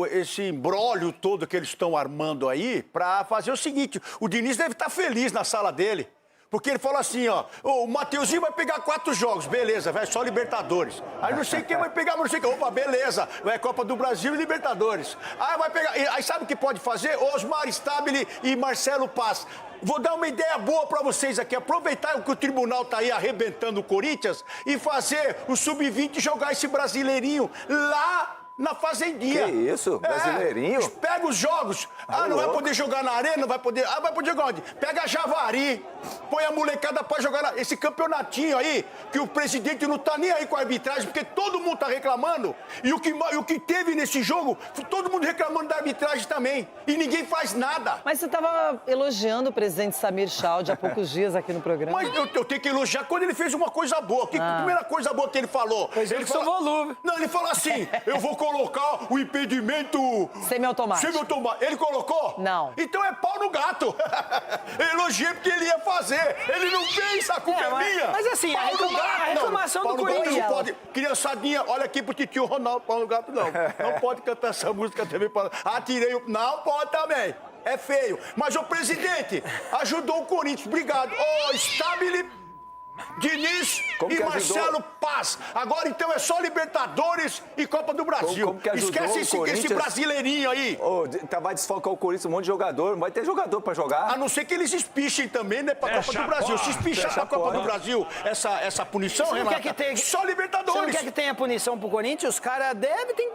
esse imbróglio todo que eles estão armando aí para fazer o seguinte, o Diniz deve estar feliz na sala dele. Porque ele falou assim, ó, o Mateuzinho vai pegar 4 jogos, beleza, vai só Libertadores. Aí não sei quem vai pegar, mas não sei quem. Opa, beleza, vai Copa do Brasil e Libertadores. Aí vai pegar, aí sabe o que pode fazer? Osmar Stabile e Marcelo Paz. Vou dar uma ideia boa pra vocês aqui, aproveitar que o tribunal tá aí arrebentando o Corinthians e fazer o Sub-20 jogar esse brasileirinho lá na Fazendinha. Que isso? Brasileirinho? Pega os jogos. Não vai poder jogar na arena, não vai poder... vai poder jogar onde? Pega Javari, põe a molecada pra jogar lá. Esse campeonatinho aí, que o presidente não tá nem aí com a arbitragem, porque todo mundo tá reclamando. E o que teve nesse jogo, todo mundo reclamando da arbitragem também. E ninguém faz nada. Mas você tava elogiando o presidente Samir Chaldi há poucos dias aqui no programa. Mas eu tenho que elogiar quando ele fez uma coisa boa. A primeira coisa boa que ele falou? Ele falou volume. Não, ele falou assim, eu vou colocar o impedimento... Semiautomático. Ele colocou? Não. Então é pau no gato. Eu elogiei porque ele ia fazer. Ele não fez, a culpa é minha. Mas assim, a reclamação do Corinthians... Não pode. Criançadinha, olha aqui pro titio Ronaldo, pau no gato não. Não pode cantar essa música também. Atirei o... Não pode também. É feio. Mas o presidente ajudou o Corinthians. Obrigado. Stabile... Diniz e Marcelo Paz. Agora, então, é só Libertadores e Copa do Brasil. Como que ajudou Esquece esse brasileirinho aí. Vai desfalcar o Corinthians, um monte de jogador. Não vai ter jogador pra jogar. A não ser que eles espichem também, né, pra Copa do Brasil. Se espichar pra Copa do Brasil essa punição, Renata, só Libertadores. Você não quer que tenha punição pro Corinthians? Os caras devem, tem...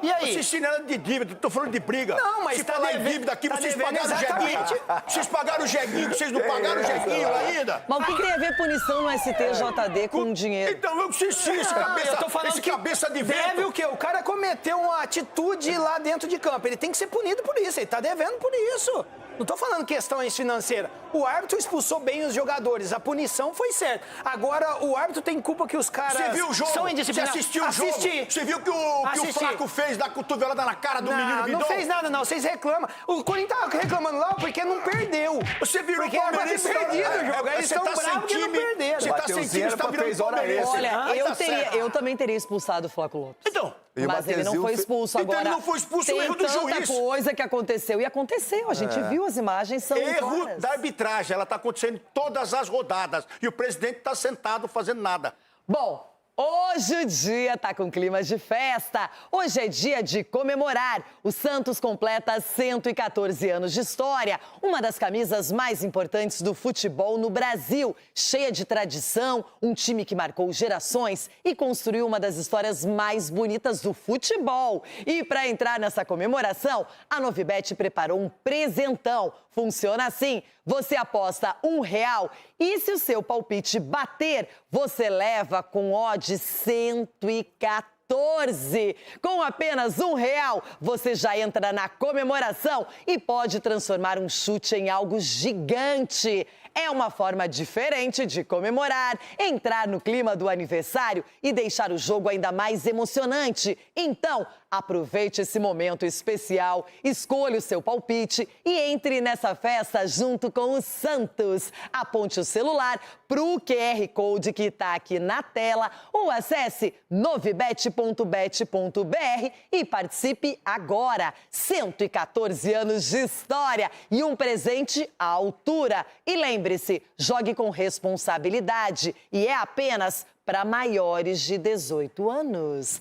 E aí? Vocês tiraram de dívida, tô falando de briga. Não, mas se falar em dívida aqui, vocês pagaram o jeguinho. Vocês pagaram o jeguinho, vocês não pagaram o jeguinho ainda. Mas o que tem a ver punição no STJD com dinheiro? Então, eu preciso esse cabeça, eu tô falando esse que cabeça de vento. Deve o quê? O cara cometeu uma atitude lá dentro de campo. Ele tem que ser punido por isso, ele tá devendo por isso. Não tô falando questões financeiras. O árbitro expulsou bem os jogadores, a punição foi certa. Agora, o árbitro tem culpa que os caras Você viu o jogo? são indisciplinados. Você assistiu o jogo? Você viu que o Flaco fez da cotovelada na cara do menino Bidon? Não fez nada, não. Vocês reclamam. O Corinthians tá reclamando lá porque não perdeu. Você virou porque era pra ter perdido o jogo. Eles estão bravos que não perderam. Você tá sem time, você tá virando palmeirense. Olha, eu também teria expulsado o Flaco Lopes. Então... Mas ele não foi expulso agora. Então ele não foi expulso, o erro do juiz. Tem tanta coisa que aconteceu. E aconteceu, a gente viu as imagens, são erro claras. da arbitragem, ela está acontecendo em todas as rodadas. E o presidente está sentado fazendo nada. Bom, Hoje o dia tá com clima de festa. Hoje é dia de comemorar. O Santos completa 114 anos de história. Uma das camisas mais importantes do futebol no Brasil. Cheia de tradição, um time que marcou gerações e construiu uma das histórias mais bonitas do futebol. E para entrar nessa comemoração, a Novibet preparou um presentão. Funciona assim, você aposta R$1 e se o seu palpite bater, você leva com odds 114. Com apenas R$1, você já entra na comemoração e pode transformar um chute em algo gigante. É uma forma diferente de comemorar, entrar no clima do aniversário e deixar o jogo ainda mais emocionante. Então, aproveite esse momento especial, escolha o seu palpite e entre nessa festa junto com o Santos. Aponte o celular para o QR Code que está aqui na tela ou acesse novibet.bet.br e participe agora. 114 anos de história e um presente à altura. E lembre-se, jogue com responsabilidade e é apenas para maiores de 18 anos.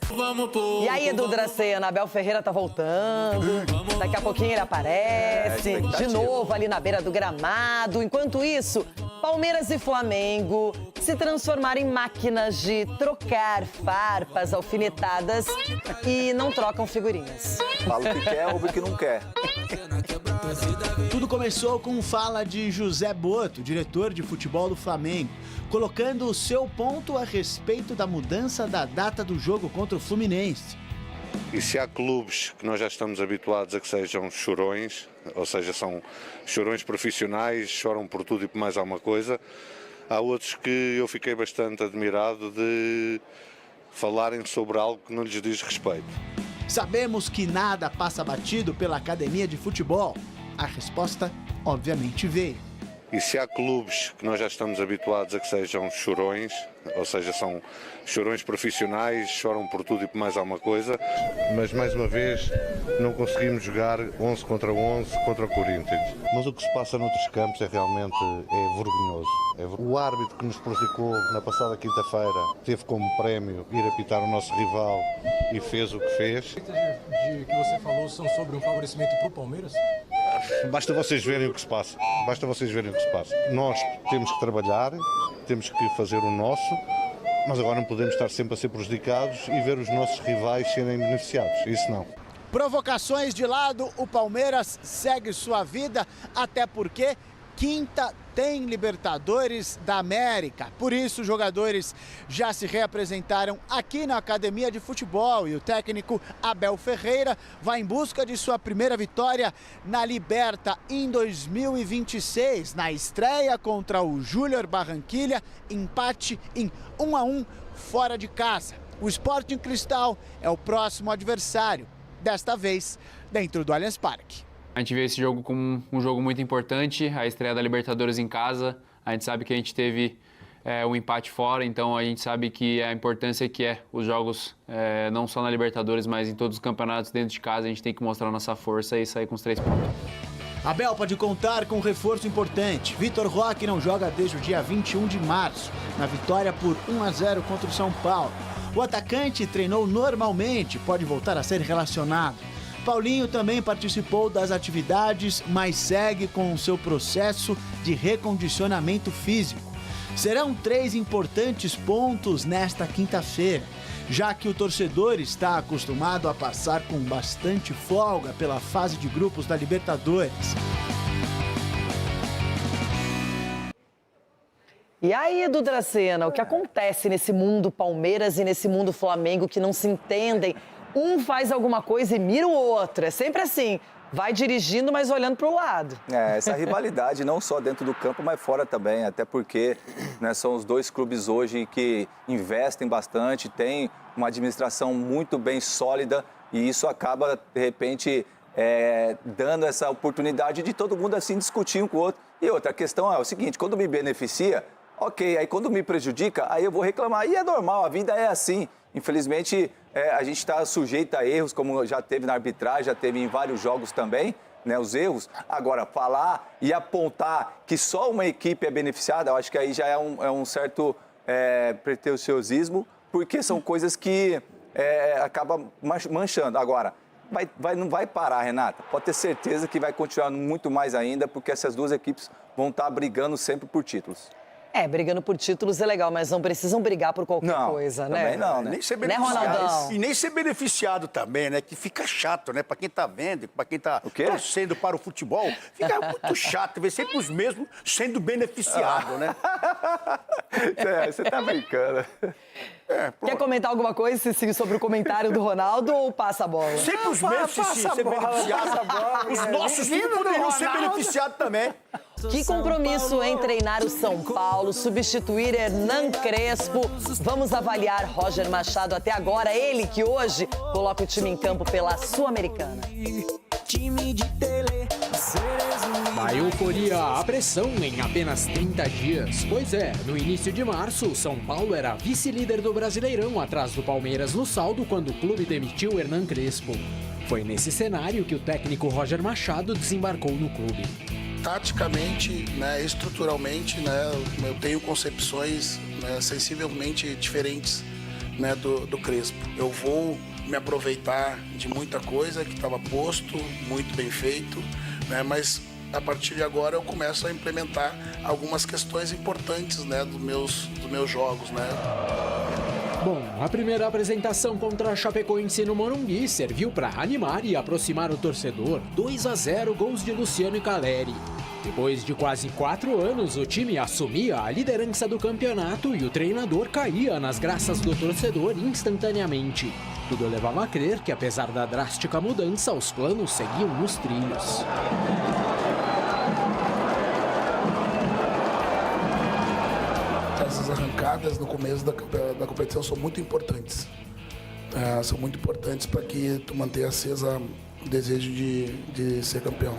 E aí, Edu Dracena, Abel Ferreira tá voltando. Daqui a pouquinho ele aparece de novo ali na beira do gramado. Enquanto isso, Palmeiras e Flamengo se transformaram em máquinas de trocar farpas, alfinetadas e não trocam figurinhas. Fala o que quer, ouve o que não quer. Tudo começou com fala de José Boto, diretor de futebol do Flamengo, colocando o seu ponto a respeito da mudança da data do jogo contra o Fluminense. E se há clubes que nós já estamos habituados a que sejam chorões, ou seja, são chorões profissionais, choram por tudo e por mais alguma coisa, há outros que eu fiquei bastante admirado de falarem sobre algo que não lhes diz respeito. Sabemos que nada passa batido pela academia de futebol. A resposta, obviamente, veio. E se há clubes que nós já estamos habituados a que sejam chorões, ou seja, são chorões profissionais, choram por tudo e por mais alguma coisa, mas mais uma vez não conseguimos jogar 11 contra 11 contra o Corinthians. Mas o que se passa noutros campos é realmente vergonhoso. O árbitro que nos prejudicou na passada quinta-feira teve como prémio ir apitar o nosso rival e fez o que fez. As que você falou são sobre um favorecimento para o Palmeiras? Basta vocês verem o que se passa. Basta vocês verem o que se passa. Nós temos que trabalhar, temos que fazer o nosso, mas agora não podemos estar sempre a ser prejudicados e ver os nossos rivais serem beneficiados. Isso não. Provocações de lado, o Palmeiras segue sua vida, até porque quinta tem Libertadores da América. Por isso, os jogadores já se reapresentaram aqui na Academia de Futebol e o técnico Abel Ferreira vai em busca de sua primeira vitória na Liberta em 2026, na estreia contra o Júnior Barranquilla, empate em 1-1 fora de casa. O Sporting Cristal é o próximo adversário, desta vez dentro do Allianz Parque. A gente vê esse jogo como um jogo muito importante, a estreia da Libertadores em casa. A gente sabe que a gente teve um empate fora, então a gente sabe que a importância que é os jogos, não só na Libertadores, mas em todos os campeonatos dentro de casa, a gente tem que mostrar a nossa força e sair com os 3 pontos. Abel pode contar com um reforço importante. Vitor Roque não joga desde o dia 21 de março, na vitória por 1-0 contra o São Paulo. O atacante treinou normalmente, pode voltar a ser relacionado. Paulinho também participou das atividades, mas segue com o seu processo de recondicionamento físico. Serão 3 importantes pontos nesta quinta-feira, já que o torcedor está acostumado a passar com bastante folga pela fase de grupos da Libertadores. E aí, Edu Dracena, o que acontece nesse mundo Palmeiras e nesse mundo Flamengo que não se entendem? Um faz alguma coisa e mira o outro. É sempre assim. Vai dirigindo, mas olhando para o lado. Essa rivalidade não só dentro do campo, mas fora também. Até porque são os 2 clubes hoje que investem bastante, têm uma administração muito bem sólida e isso acaba, de repente, dando essa oportunidade de todo mundo assim discutir um com o outro. E outra questão é o seguinte, quando me beneficia, ok, aí quando me prejudica, aí eu vou reclamar. E é normal, a vida é assim. Infelizmente, a gente está sujeito a erros, como já teve na arbitragem, já teve em vários jogos também, os erros. Agora, falar e apontar que só uma equipe é beneficiada, eu acho que aí já é um certo pretenciosismo, porque são coisas que acabam manchando. Agora, não vai parar, Renata. Pode ter certeza que vai continuar muito mais ainda, porque essas duas equipes vão estar brigando sempre por títulos. Brigando por títulos é legal, mas não precisam brigar por qualquer coisa, né? Também não, né? Nem ser beneficiado. beneficiado. E nem ser beneficiado também, né? Que fica chato, né? Pra quem tá vendo, pra quem tá torcendo para o futebol, fica muito chato ver sempre os mesmos sendo beneficiados, né? Você tá brincando. Quer comentar alguma coisa, Cici, sobre o comentário do Ronaldo ou passa a bola? Sempre os mesmos, Cici, ser beneficiados. Os nossos filhos poderiam ser beneficiados também. Que compromisso em treinar o São Paulo, substituir Hernan Crespo. Vamos avaliar Roger Machado até agora, ele que hoje coloca o time em campo pela Sul-Americana. Da euforia à pressão em apenas 30 dias. Pois é, no início de março, o São Paulo era vice-líder do Brasileirão, atrás do Palmeiras no saldo, quando o clube demitiu Hernan Crespo. Foi nesse cenário que o técnico Roger Machado desembarcou no clube. Taticamente, né, estruturalmente, né, eu tenho concepções, né, sensivelmente diferentes, né, do Crespo. Eu vou me aproveitar de muita coisa que estava posto, muito bem feito, né, mas a partir de agora eu começo a implementar algumas questões importantes, né, dos meus jogos, né. Bom, a primeira apresentação contra a Chapecoense no Morumbi serviu para animar e aproximar o torcedor. 2-0, gols de Luciano e Caleri. Depois de quase 4 anos, o time assumia a liderança do campeonato e o treinador caía nas graças do torcedor instantaneamente. Tudo levava a crer que, apesar da drástica mudança, os planos seguiam nos trilhos. Essas arrancadas no começo da competição são muito importantes. São muito importantes para que tu mantenha acesa o desejo de ser campeão.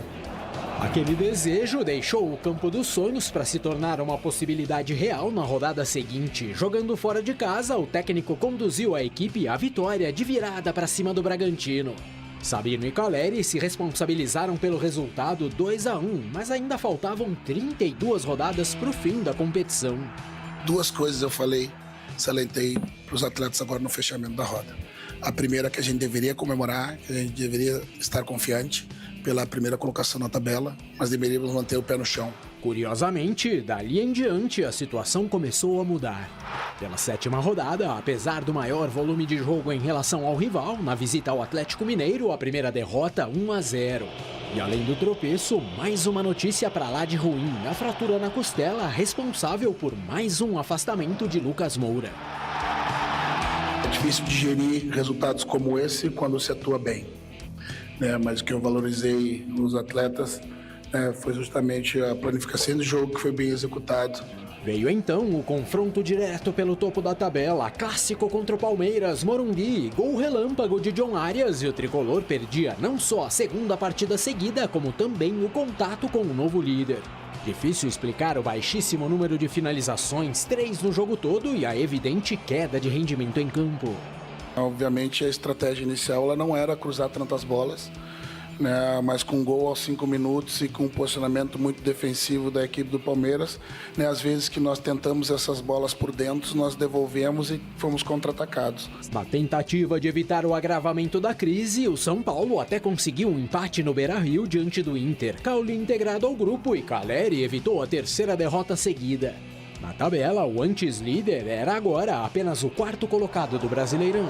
Aquele desejo deixou o campo dos sonhos para se tornar uma possibilidade real na rodada seguinte. Jogando fora de casa, o técnico conduziu a equipe à vitória de virada para cima do Bragantino. Sabino e Caleri se responsabilizaram pelo resultado 2-1, mas ainda faltavam 32 rodadas para o fim da competição. 2 coisas eu salientei para os atletas agora no fechamento da roda. A primeira é que a gente deveria comemorar, que a gente deveria estar confiante pela primeira colocação na tabela, mas deveríamos manter o pé no chão. Curiosamente, dali em diante, a situação começou a mudar. Pela 7ª rodada, apesar do maior volume de jogo em relação ao rival, na visita ao Atlético Mineiro, a primeira derrota 1-0. E além do tropeço, mais uma notícia pra lá de ruim, a fratura na costela responsável por mais um afastamento de Lucas Moura. É difícil digerir resultados como esse quando se atua bem, né? Mas o que eu valorizei nos atletas foi justamente a planificação do jogo que foi bem executado. Veio então o confronto direto pelo topo da tabela, clássico contra o Palmeiras, Morumbi, gol relâmpago de John Arias e o tricolor perdia não só a segunda partida seguida, como também o contato com o novo líder. Difícil explicar o baixíssimo número de finalizações, 3 no jogo todo e a evidente queda de rendimento em campo. Obviamente a estratégia inicial ela não era cruzar tantas bolas, né, mas com gol aos 5 minutos e com um posicionamento muito defensivo da equipe do Palmeiras, né, às vezes que nós tentamos essas bolas por dentro, nós devolvemos e fomos contra-atacados. Na tentativa de evitar o agravamento da crise, o São Paulo até conseguiu um empate no Beira-Rio diante do Inter. Cauli integrado ao grupo e Caleri evitou a 3ª derrota seguida. Na tabela, o antes líder era agora apenas o 4º colocado do Brasileirão.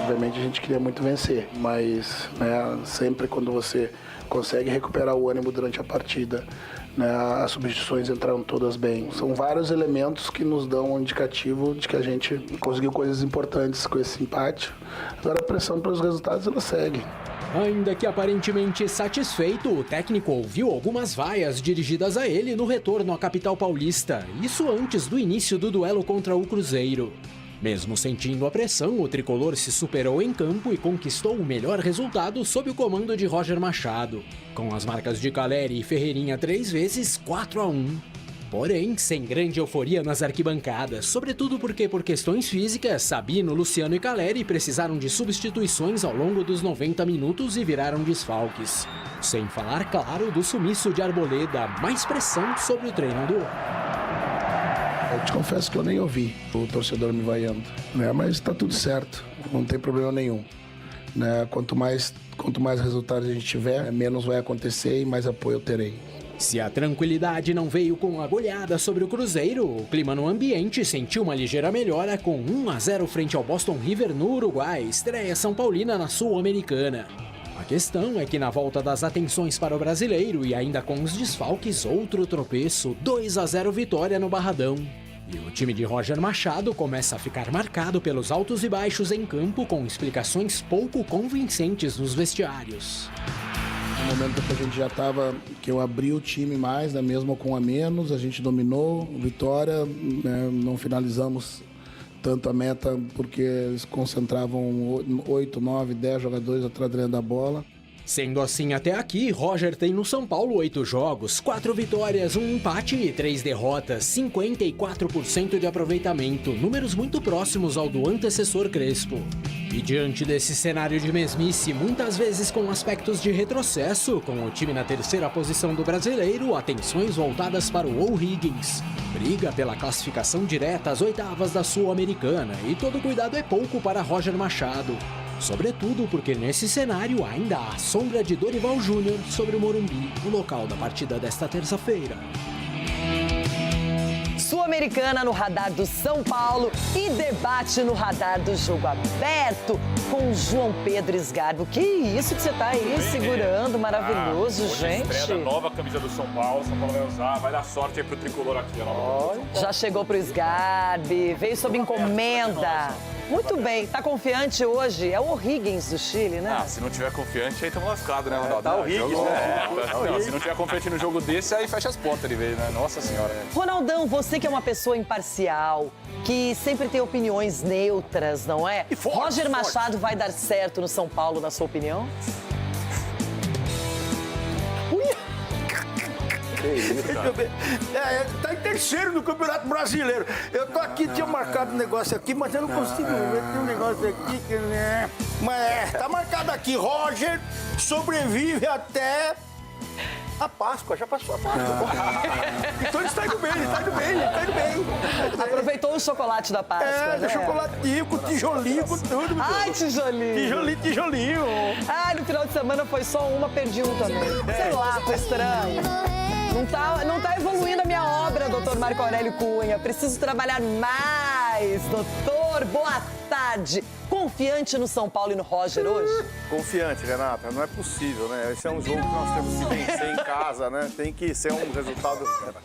Obviamente a gente queria muito vencer, mas né, sempre quando você consegue recuperar o ânimo durante a partida, né, as substituições entraram todas bem. São vários elementos que nos dão um indicativo de que a gente conseguiu coisas importantes com esse empate. Agora a pressão pelos resultados ela segue. Ainda que aparentemente satisfeito, o técnico ouviu algumas vaias dirigidas a ele no retorno à capital paulista. Isso antes do início do duelo contra o Cruzeiro. Mesmo sentindo a pressão, o tricolor se superou em campo e conquistou o melhor resultado sob o comando de Roger Machado. Com as marcas de Caleri e Ferreirinha 3 vezes, 4-1. Porém, sem grande euforia nas arquibancadas, sobretudo porque, por questões físicas, Sabino, Luciano e Caleri precisaram de substituições ao longo dos 90 minutos e viraram desfalques. Sem falar, claro, do sumiço de Arboleda, mais pressão sobre o treinador. Eu te confesso que eu nem ouvi o torcedor me vaiando, né? Mas tá tudo certo, não tem problema nenhum. Né? Quanto mais resultados a gente tiver, menos vai acontecer e mais apoio eu terei. Se a tranquilidade não veio com a goleada sobre o Cruzeiro, o clima no ambiente sentiu uma ligeira melhora com 1-0 frente ao Boston River no Uruguai, estreia São Paulina na Sul-Americana. A questão é que na volta das atenções para o brasileiro e ainda com os desfalques, outro tropeço, 2-0 vitória no Barradão. E o time de Roger Machado começa a ficar marcado pelos altos e baixos em campo com explicações pouco convincentes nos vestiários. No momento que a gente já estava, que eu abri o time mais, né, mesmo com a menos, a gente dominou, vitória, né, não finalizamos tanto a meta porque eles concentravam 8, 9, 10 jogadores atrás da bola. Sendo assim até aqui, Roger tem no São Paulo 8 jogos, 4 vitórias, 1 empate e 3 derrotas, 54% de aproveitamento, números muito próximos ao do antecessor Crespo. E diante desse cenário de mesmice, muitas vezes com aspectos de retrocesso, com o time na terceira posição do brasileiro, atenções voltadas para o O'Higgins. Briga pela classificação direta às oitavas da Sul-Americana e todo cuidado é pouco para Roger Machado. Sobretudo porque nesse cenário ainda há a sombra de Dorival Júnior sobre o Morumbi, o local da partida desta terça-feira. Sul-Americana no radar do São Paulo e debate no radar do Jogo Aberto com João Pedro Sgarbi. Que isso que você tá aí segurando, maravilhoso, gente. Estreia da nova camisa do São Paulo vai usar, vai dar sorte aí pro tricolor aqui. Já chegou pro Sgarbi, veio sob encomenda. Muito bem, tá confiante hoje? É o O'Higgins do Chile, né? Ah, se não tiver confiante, aí estamos lascados, né, Ronaldo? Tá o Higgins, né? Não, se não tiver confiante no jogo desse, aí fecha as portas de vez, né? Nossa Senhora. Ronaldão, você que é uma pessoa imparcial, que sempre tem opiniões neutras, não é? Roger Machado vai dar certo no São Paulo, na sua opinião? Tá em terceiro no Campeonato Brasileiro. Eu tô aqui, tinha marcado um negócio aqui, mas eu não consigo ver. Tem um negócio aqui que... Mas tá marcado aqui. Roger sobrevive até a Páscoa. Já passou a Páscoa. Então ele está indo bem, ele tá indo bem. Aproveitou o chocolate da Páscoa, né? Chocolatinho, com tijolinho, com tudo. Ai, tijolinho. Tijolinho. Ai, no final de semana foi só uma, perdi um também. Sei lá, foi estranho. Não tá evoluindo a minha obra, doutor Marco Aurélio Cunha. Preciso trabalhar mais, doutor. Boa tarde. Confiante no São Paulo e no Roger hoje? Confiante, Renata. Não é possível, né? Esse é um jogo que nós temos que vencer em casa, né? Tem que ser um resultado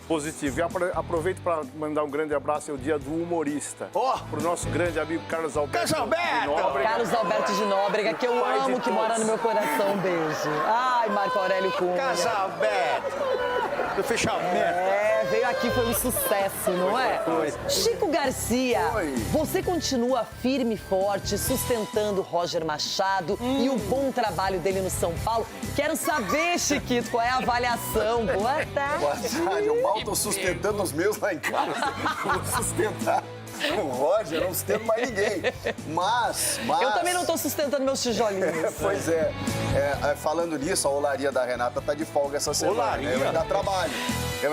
positivo. E aproveito para mandar um grande abraço. É o dia do humorista. Pro nosso grande amigo Carlos Alberto de Nóbrega. Carlos Alberto de Nóbrega, que eu amo, que mora no meu coração. Um beijo. Ai, Marco Aurélio Cunha. Carlos Alberto. Do fechamento. Veio aqui, foi um sucesso, não é? Foi. Chico Garcia, você continua firme e forte, sustentando Roger Machado e o bom trabalho dele no São Paulo. Quero saber, Chiquito, qual é a avaliação. Boa tarde. Boa tarde. Eu mal tô sustentando os meus lá em casa. Vou sustentar o Roger, não sustento mais ninguém. Mas... Eu também não tô sustentando meus tijolinhos. Pois é. Falando nisso, a olaria da Renata tá de folga essa semana. Né? Eu ainda trabalho.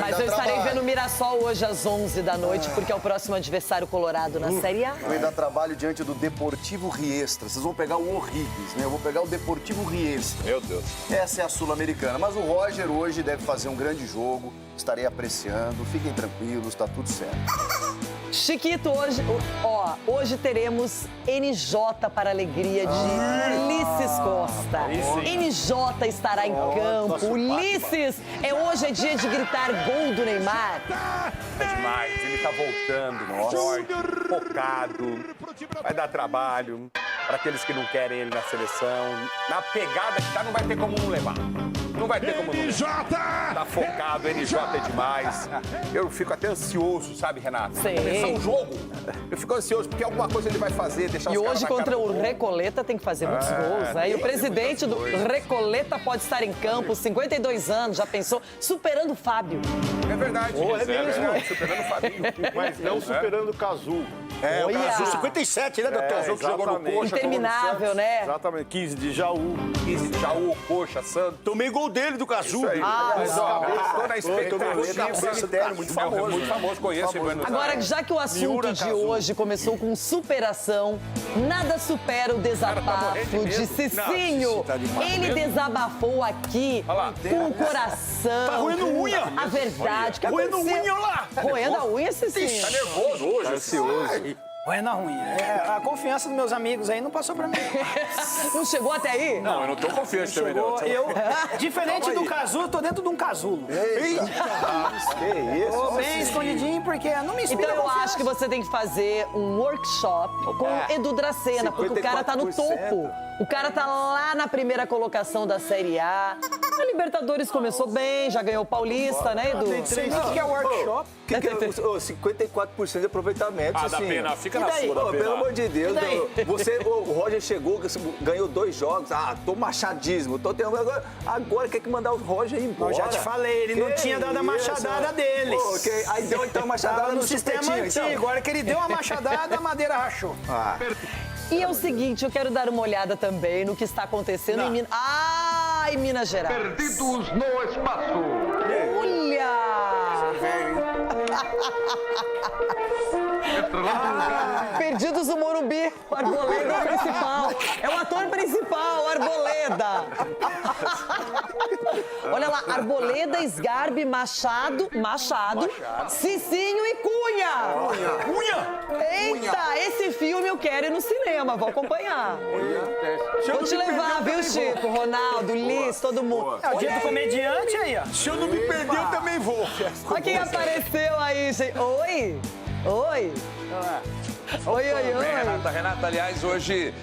Mas eu estarei vendo o Mirassol hoje às 11 da noite, porque é o próximo adversário colorado na Série A. Eu ainda trabalho diante do Deportivo Riestra. Vocês vão pegar o O'Higgins, né? Eu vou pegar o Deportivo Riestra. Meu Deus. Essa é a Sul-Americana. Mas o Roger hoje deve fazer um grande jogo. Estarei apreciando. Fiquem tranquilos, tá tudo certo. Chiquito, hoje teremos NJ para a alegria de Ulisses Costa. NJ estará em campo. Ulisses, hoje é dia de gritar gol do Neymar. É demais, ele tá voltando, forte, focado, vai dar trabalho para aqueles que não querem ele na seleção. Na pegada que tá, não vai ter como não levar. Não vai ter como não levar. Tá focado, NJ é demais. Eu fico até ansioso, sabe, Renato? Sim. Começar o jogo, eu fico ansioso, porque alguma coisa ele vai fazer, deixar os E caras hoje contra o Recoleta tem que fazer muitos gols, né? E o presidente do Recoleta pode estar em campo, 52 anos, já pensou, superando o Fábio. É verdade. É mesmo. Superando o Fabinho. Mas não superando o Cazu. É, Olha. o Cazu 57, né, doutor? Cazu que jogou no Coxa. Interminável, né? Exatamente, 15 de Jaú. 15 de Jaú, Coxa, Santos. Tomei gol dele do Cazu. Mas, ó, toda a expectativa. Muito famoso. Muito famoso, conheço em Buenos Aires. Agora, já que o assunto de hoje começou com superação, nada supera o desabafo de Cicinho. Ele desabafou aqui com o coração. Tá roendo unha. A verdade. Que roendo aconteceu? unha lá. Roendo a unha, Cicinho? Tá nervoso hoje, ansioso. Roendo a unha. A confiança dos meus amigos aí não passou pra mim. Não chegou até aí? Não, eu não tô confiante também, não. Eu, diferente do casulo, tô dentro de um casulo. Eita. Que isso? Tô bem escondidinho, porque não me inspira Então eu confiança. acho que você tem que fazer um workshop com Edu Dracena, porque o cara tá no 54%. topo. O cara tá lá na primeira colocação da Série A. A Libertadores começou bem, já ganhou o Paulista, né, Edu? O que é workshop? Que é 54% de aproveitamento, Ah, assim. da pena, fica E na daí? sua, da Pô, pena. pelo amor de Deus, E daí? o Roger chegou, ganhou 2 jogos, tô machadismo, tô tendo agora quer que mandar o Roger embora. Eu já te falei, ele não tinha dado a machadada deles. Pô, aí deu então a machadada Tava no no sistema supetinho, antigo, então. agora que ele deu a machadada, a madeira rachou. E é o seguinte, eu quero dar uma olhada também no que está acontecendo em Minas... em Minas Gerais. Perdidos no espaço. Olha! Perdidos no Morumbi, o Arboleda principal. É o ator principal, o Arboleda. Olha lá, Arboleda, Sgarbi, Machado, Cicinho e Cunha. Eita, esse filme eu quero ir no cinema, vou acompanhar. Vou te levar, viu, Chico, Ronaldo, Liz, todo mundo. É o dia do comediante aí, ó. Se eu não me perder, eu também vou. Olha quem apareceu aí, gente. Oi. Renata, aliás, hoje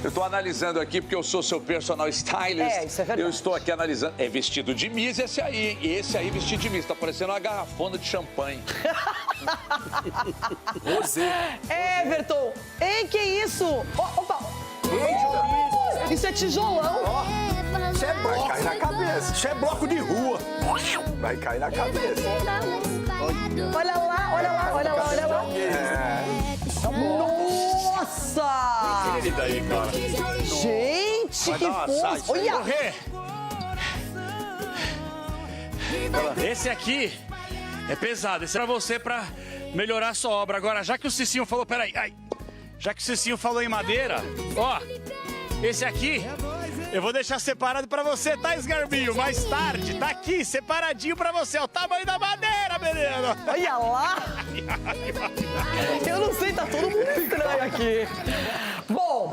eu tô analisando aqui, porque eu sou seu personal stylist. Isso é verdade. Eu estou aqui analisando. É vestido de Miss esse aí. Esse aí vestido de Miss. Tá parecendo uma garrafona de champanhe. Everton. Ei, que isso? Opa. Isso é tijolão. Isso é bloco. Vai cair na cabeça. Isso é bloco de rua. Vai cair na cabeça. Olha lá. Nossa! Ele daí, cara. Gente, que força! Olha! Esse aqui é pesado. Esse é pra você pra melhorar a sua obra. Agora, já que o Cicinho falou... Peraí. Já que o Cicinho falou em madeira, ó... Esse aqui... Eu vou deixar separado pra você, tá, Sgarbinho? Mais tarde, tá aqui, separadinho pra você. É o tamanho da madeira, menino. Olha lá! Eu não sei, tá todo mundo estranho aqui. Bom,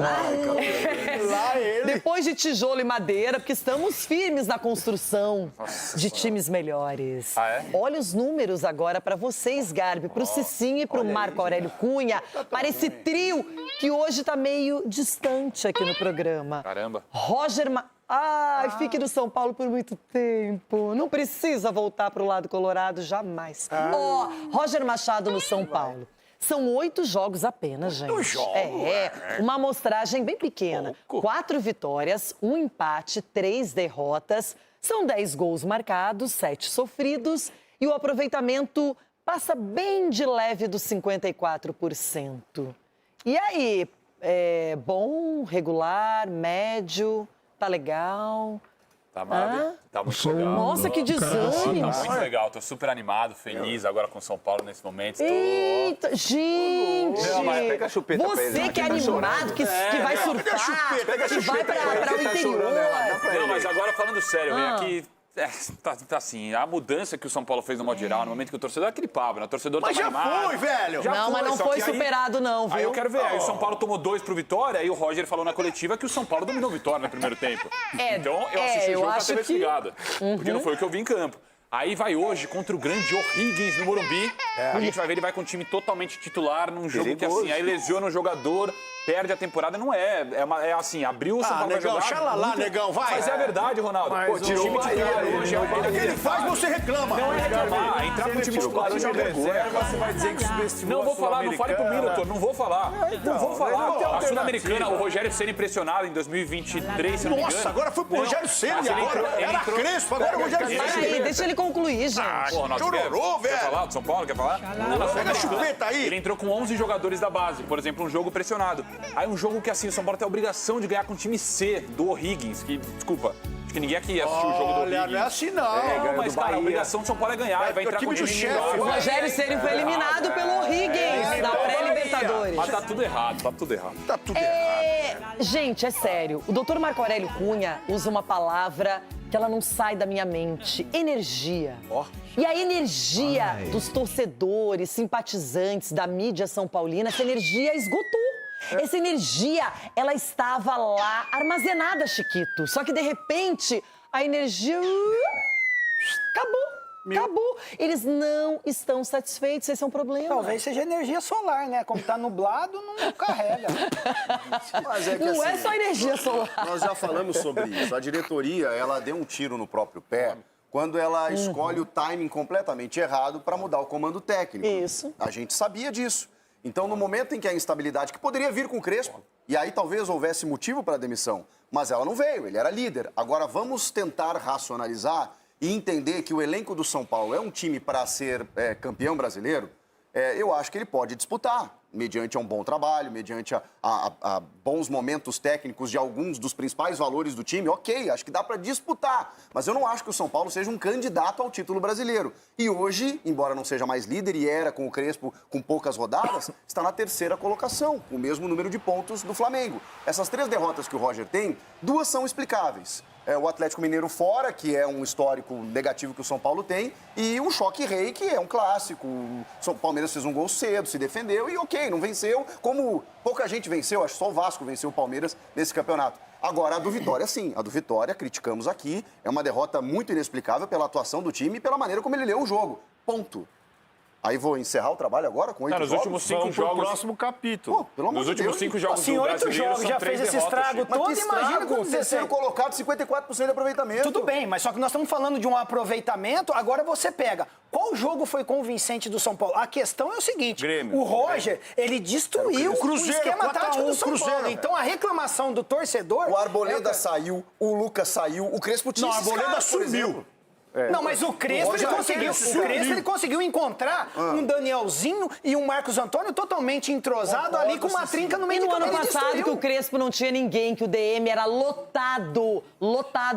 depois de tijolo e madeira, porque estamos firmes na construção de times melhores. Olha os números agora pra vocês, Garbi, pro Cicinho e pro Marco Aurélio Cunha, para esse trio que hoje tá meio distante aqui no programa. Caramba. Fique no São Paulo por muito tempo. Não precisa voltar pro lado colorado jamais. Roger Machado no São Paulo. São 8 jogos apenas, gente. 8 jogos? Uma amostragem bem pequena. 4 vitórias, 1 empate, 3 derrotas. São 10 gols marcados, 7 sofridos. E o aproveitamento passa bem de leve dos 54%. E aí, bom, regular, médio, tá legal? Tá muito legal. Nossa, que desânimo. Tá muito legal, tô super animado, feliz agora com o São Paulo nesse momento. Eita, gente! Não, mas pega a chupeta pra ele, Você não, que é tá animado, que vai surfar, que vai pra o interior. Não, mas agora falando sério, vem aqui... tá assim, a mudança que o São Paulo fez no modo geral, no momento que o torcedor é aquele papo, né? O torcedor Mas tava já animado. foi, velho! Mas não foi superado, não, viu? Aí eu quero ver, aí o São Paulo tomou 2 pro Vitória, aí o Roger falou na coletiva que o São Paulo dominou o Vitória no primeiro tempo. Então eu assisti o jogo com a TV desligada, porque não foi o que eu vi em campo. Aí vai hoje contra o grande O'Higgins no Morumbi. A gente vai ver, ele vai com o time totalmente titular num jogo que assim, aí lesiona o jogador, perde a temporada. Não é. É assim, abriu o São Paulo negão, vai jogar. xalala, negão, vai. Mas é a verdade, Ronaldo. Pô, tirou o time titular hoje. O que ele faz, você reclama. Não é reclamar. Entrar pro time titular hoje é reserva. Você vai dizer que subestimou. Não vou falar, não fale por mim, doutor. Não vou falar. Não vou falar. A Sul-Americana, o Rogério Ceni impressionado em 2023, se não me engano. Nossa, agora foi pro Rogério Ceni agora. Era Crespo, agora o Rogério Ceni. Peraí, deixa ele concluir, gente. Chororô, velho. Quer falar do São Paulo? Quer falar? Pega a chupeta aí. Ele entrou com 11 jogadores da base, por exemplo, um jogo pressionado. Aí um jogo que, assim, o São Paulo tem a obrigação de ganhar com o time C, do O'Higgins, que, desculpa, acho que ninguém aqui assistiu o jogo do O'Higgins. Não é assim não. Mas, cara, a obrigação do São Paulo é ganhar, vai entrar com o time O Rogério Ceni foi eliminado pelo O'Higgins na pré-Libertadores. Mas tá tudo errado, tá tudo errado. Tá tudo errado. Gente, é sério. O doutor Marco Aurélio Cunha usa uma palavra que ela não sai da minha mente. Energia. E a energia dos torcedores, simpatizantes da mídia são paulina, essa energia esgotou. Essa energia, ela estava lá armazenada, Chiquito. Só que, de repente, a energia... Acabou. Eles não estão satisfeitos, esse é um problema. Talvez seja energia solar, né? Como tá nublado, não carrega. Mas é que, Não é assim, só energia solar. Nós já falamos sobre isso. A diretoria, ela deu um tiro no próprio pé quando ela escolhe o timing completamente errado para mudar o comando técnico. Isso. A gente sabia disso. Então, no momento em que a instabilidade, que poderia vir com o Crespo, e aí talvez houvesse motivo para a demissão, mas ela não veio, ele era líder. Agora, vamos tentar racionalizar e entender que o elenco do São Paulo é um time para ser campeão brasileiro. Eu acho que ele pode disputar, mediante um bom trabalho, mediante a bons momentos técnicos de alguns dos principais valores do time. Ok, acho que dá para disputar, mas eu não acho que o São Paulo seja um candidato ao título brasileiro. E hoje, embora não seja mais líder e era com o Crespo com poucas rodadas, está na terceira colocação, com o mesmo número de pontos do Flamengo. Essas 3 derrotas que o Roger tem, 2 são explicáveis. O Atlético Mineiro fora, que é um histórico negativo que o São Paulo tem, e o choque rei, que é um clássico. O Palmeiras fez um gol cedo, se defendeu e ok, não venceu, como pouca gente venceu, acho que só o Vasco venceu o Palmeiras nesse campeonato. Agora, a do Vitória, sim, a do Vitória, criticamos aqui, é uma derrota muito inexplicável pela atuação do time e pela maneira como ele leu o jogo. Ponto. Aí vou encerrar o trabalho agora com 8 jogos? Nos últimos 5 jogos... Pro próximo capítulo. Pelo amor Nos de últimos Deus. 5 jogos Assim, do 8 Brasileiro jogos são já 3 fez esse derrotas, estrago Chico. Mas todo, que estrago, imagina com o terceiro 17. colocado, 54% de aproveitamento. Tudo bem, mas só que nós estamos falando de um aproveitamento, agora você pega. Qual jogo foi convincente do São Paulo? A questão é o seguinte, Grêmio. O Roger, ele destruiu o Cruzeiro, esquema 4 a 1, tático do São Cruzeiro. Paulo. Então a reclamação do torcedor... O Arboleda saiu, o Lucas saiu, o Crespo tinha Não, o esses Arboleda caras, por sumiu. exemplo. Não, mas o Crespo, ele conseguiu encontrar um Danielzinho e um Marcos Antônio totalmente entrosado ali com uma trinca no meio E de no campo. ano Ele passado, destruiu. que o Crespo não tinha ninguém, que o DM era lotado,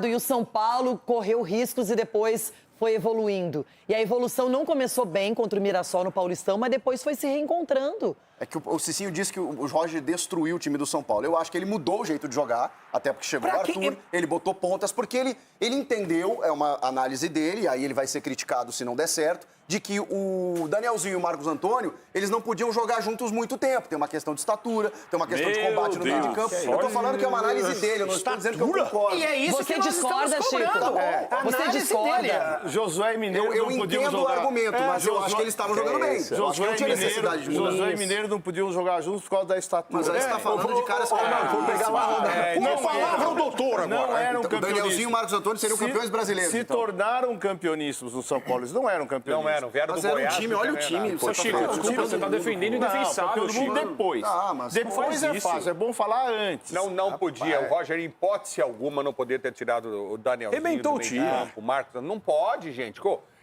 e o São Paulo correu riscos e depois foi evoluindo. E a evolução não começou bem contra o Mirassol no Paulistão, mas depois foi se reencontrando. É que o Cicinho disse que o Roger destruiu o time do São Paulo. Eu acho que ele mudou o jeito de jogar, até porque chegou o Arthur, ele botou pontas, porque ele entendeu, é uma análise dele, aí ele vai ser criticado se não der certo, de que o Danielzinho e o Marcos Antônio, eles não podiam jogar juntos muito tempo. Tem uma questão de estatura, tem uma questão de combate no meio de campo. Eu tô falando que é uma análise dele, eu não estou dizendo que eu concordo. E é isso Você que nós discorda, estamos Chico? cobrando. Você discorda? Josué e Mineiro Eu não podiam entendo jogar. o argumento, mas eu acho que eles estavam jogando bem. Eu acho que não tinha necessidade de mudar. Josué e Mineiro não podiam jogar juntos por causa da estatura. Mas aí você tá falando de caras que... Vou pegar lá. Não, palavra o doutor agora. Não eram O Danielzinho e o Marcos Antônio seriam campeões brasileiros. Se tornaram campeoníssimos no São Paulo. Eles não eram campeoníssimos. Não eram, vieram do Goiás. time, olha o time. Ô, Chico, desculpa, você tá defendendo o indefensável, Todo mundo Chico. depois. mas Depois é fácil, é bom falar antes. Não podia. O Roger, em hipótese alguma, não poderia ter tirado o Danielzinho Rebentou do o meio time. de campo, o Marcos. Não pode, gente.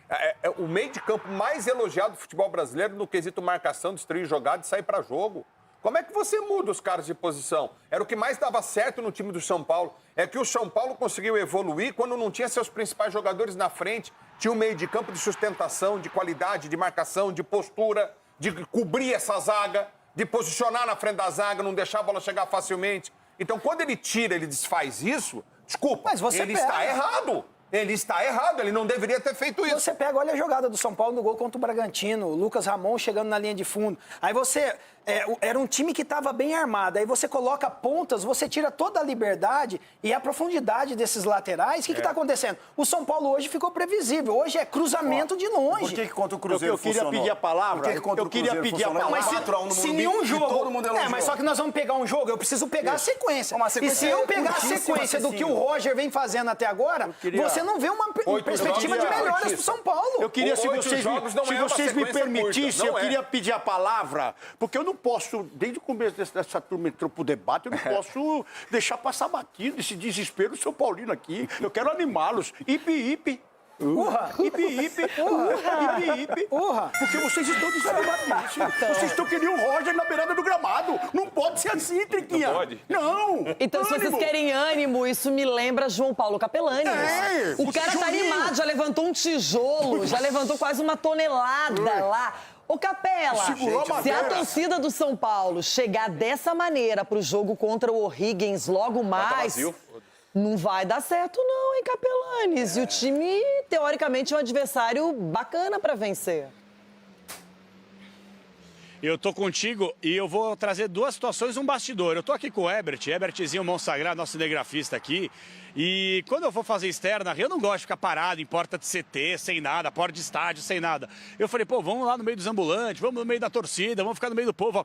É o meio de campo mais elogiado do futebol brasileiro no quesito marcação, destruir jogada e sair para jogo. Como é que você muda os caras de posição? Era o que mais dava certo no time do São Paulo. É que o São Paulo conseguiu evoluir quando não tinha seus principais jogadores na frente. Tinha um meio de campo de sustentação, de qualidade, de marcação, de postura, de cobrir essa zaga, de posicionar na frente da zaga, não deixar a bola chegar facilmente. Então, quando ele tira, ele desfaz isso, desculpa, Mas você ele pega. está errado. Ele está errado, ele não deveria ter feito isso. Você pega, olha a jogada do São Paulo no gol contra o Bragantino, o Lucas Ramon chegando na linha de fundo. Aí você... era um time que estava bem armado. Aí você coloca pontas, você tira toda a liberdade e a profundidade desses laterais. O que está acontecendo? O São Paulo hoje ficou previsível. Hoje é cruzamento de longe. Por que contra o Cruzeiro Eu queria funcionou? pedir a palavra. Por que contra o Cruzeiro funcionou? Mas se nenhum jogo... todo mundo elogiou. mas só que nós vamos pegar um jogo, eu preciso pegar a sequência. Uma sequência E se eu pegar a curtíssima, sequência do que o Roger vem fazendo até agora, você não vê uma perspectiva de melhoras para o São Paulo. Eu queria, se 8 vocês, jogos não é uma me sequência permitissem, curta, não eu é. queria pedir a palavra, porque eu não posso, desde o começo dessa turma entrou pro debate, eu não posso deixar passar batido esse desespero do São Paulino aqui. Eu quero animá-los. Ipe, ipe. Urra! Ipe, ipe! Urra! Ipe, ipe! Urra! Porque vocês estão desanimadíssimos. Vocês estão que nem o Roger na beirada do gramado. Não pode ser assim, Triquinha. Não pode? Não! Então, se vocês querem ânimo, isso me lembra João Paulo Capelani. O cara tá animado, já levantou um tijolo, já levantou quase uma tonelada lá. Ô, Capela, se a torcida do São Paulo chegar dessa maneira pro jogo contra o O'Higgins logo mais, não vai dar certo não, hein, Capelanes? E o time, teoricamente, é um adversário bacana pra vencer. Eu tô contigo e eu vou trazer duas situações, um bastidor. Eu tô aqui com o Ebertzinho Monsagrado, nosso cinegrafista aqui. E quando eu for fazer externa, eu não gosto de ficar parado em porta de CT, sem nada, porta de estádio, sem nada. Eu falei, pô, vamos lá no meio dos ambulantes, vamos no meio da torcida, vamos ficar no meio do povo, ó,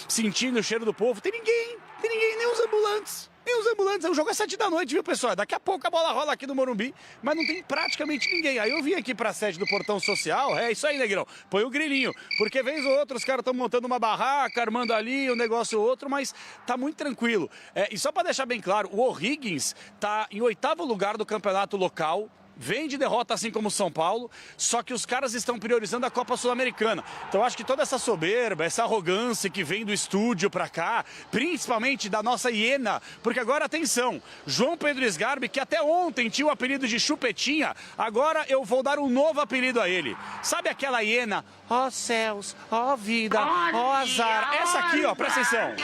sentindo o cheiro do povo. Tem ninguém, nem os ambulantes. Nem os ambulantes, o jogo é 7 da noite, viu, pessoal? Daqui a pouco a bola rola aqui no Morumbi, mas não tem praticamente ninguém. Aí eu vim aqui pra sede do Portão Social, é isso aí, Negrão, põe o grilinho, porque vez ou outra os caras estão montando uma barraca, armando ali um negócio ou outro, mas tá muito tranquilo. E só pra deixar bem claro, o O'Higgins tá em 8º lugar do campeonato local, vem de derrota assim como o São Paulo, só que os caras estão priorizando a Copa Sul-Americana. Então acho que toda essa soberba, essa arrogância que vem do estúdio pra cá, principalmente da nossa hiena, porque agora atenção, João Pedro Sgarbi, que até ontem tinha o apelido de Chupetinha, agora eu vou dar um novo apelido a ele. Sabe aquela hiena? Ó céus, ó vida, ó azar. Essa aqui, ó, presta atenção.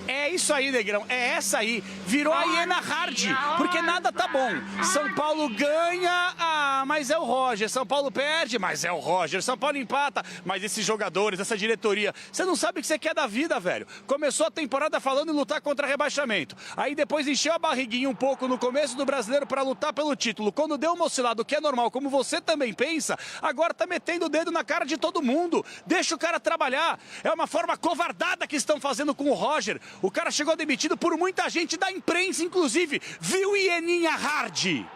É isso aí, Negrão, é essa aí. Virou a hiena hard, porque nada tá bom. São Paulo ganha, mas é o Roger. São Paulo perde, mas é o Roger. São Paulo empata, mas esses jogadores, essa diretoria, você não sabe o que você quer da vida, velho. Começou a temporada falando em lutar contra rebaixamento. Aí depois encheu a barriguinha um pouco no começo do Brasileiro pra lutar pelo título. Quando deu uma oscilada, o que é normal, como você também pensa, agora tá metendo o dedo na cara de todo mundo. Deixa o cara trabalhar. É uma forma covardada que estão fazendo com o Roger. O cara chegou demitido por muita gente da imprensa, inclusive. Viu, hieninha hard?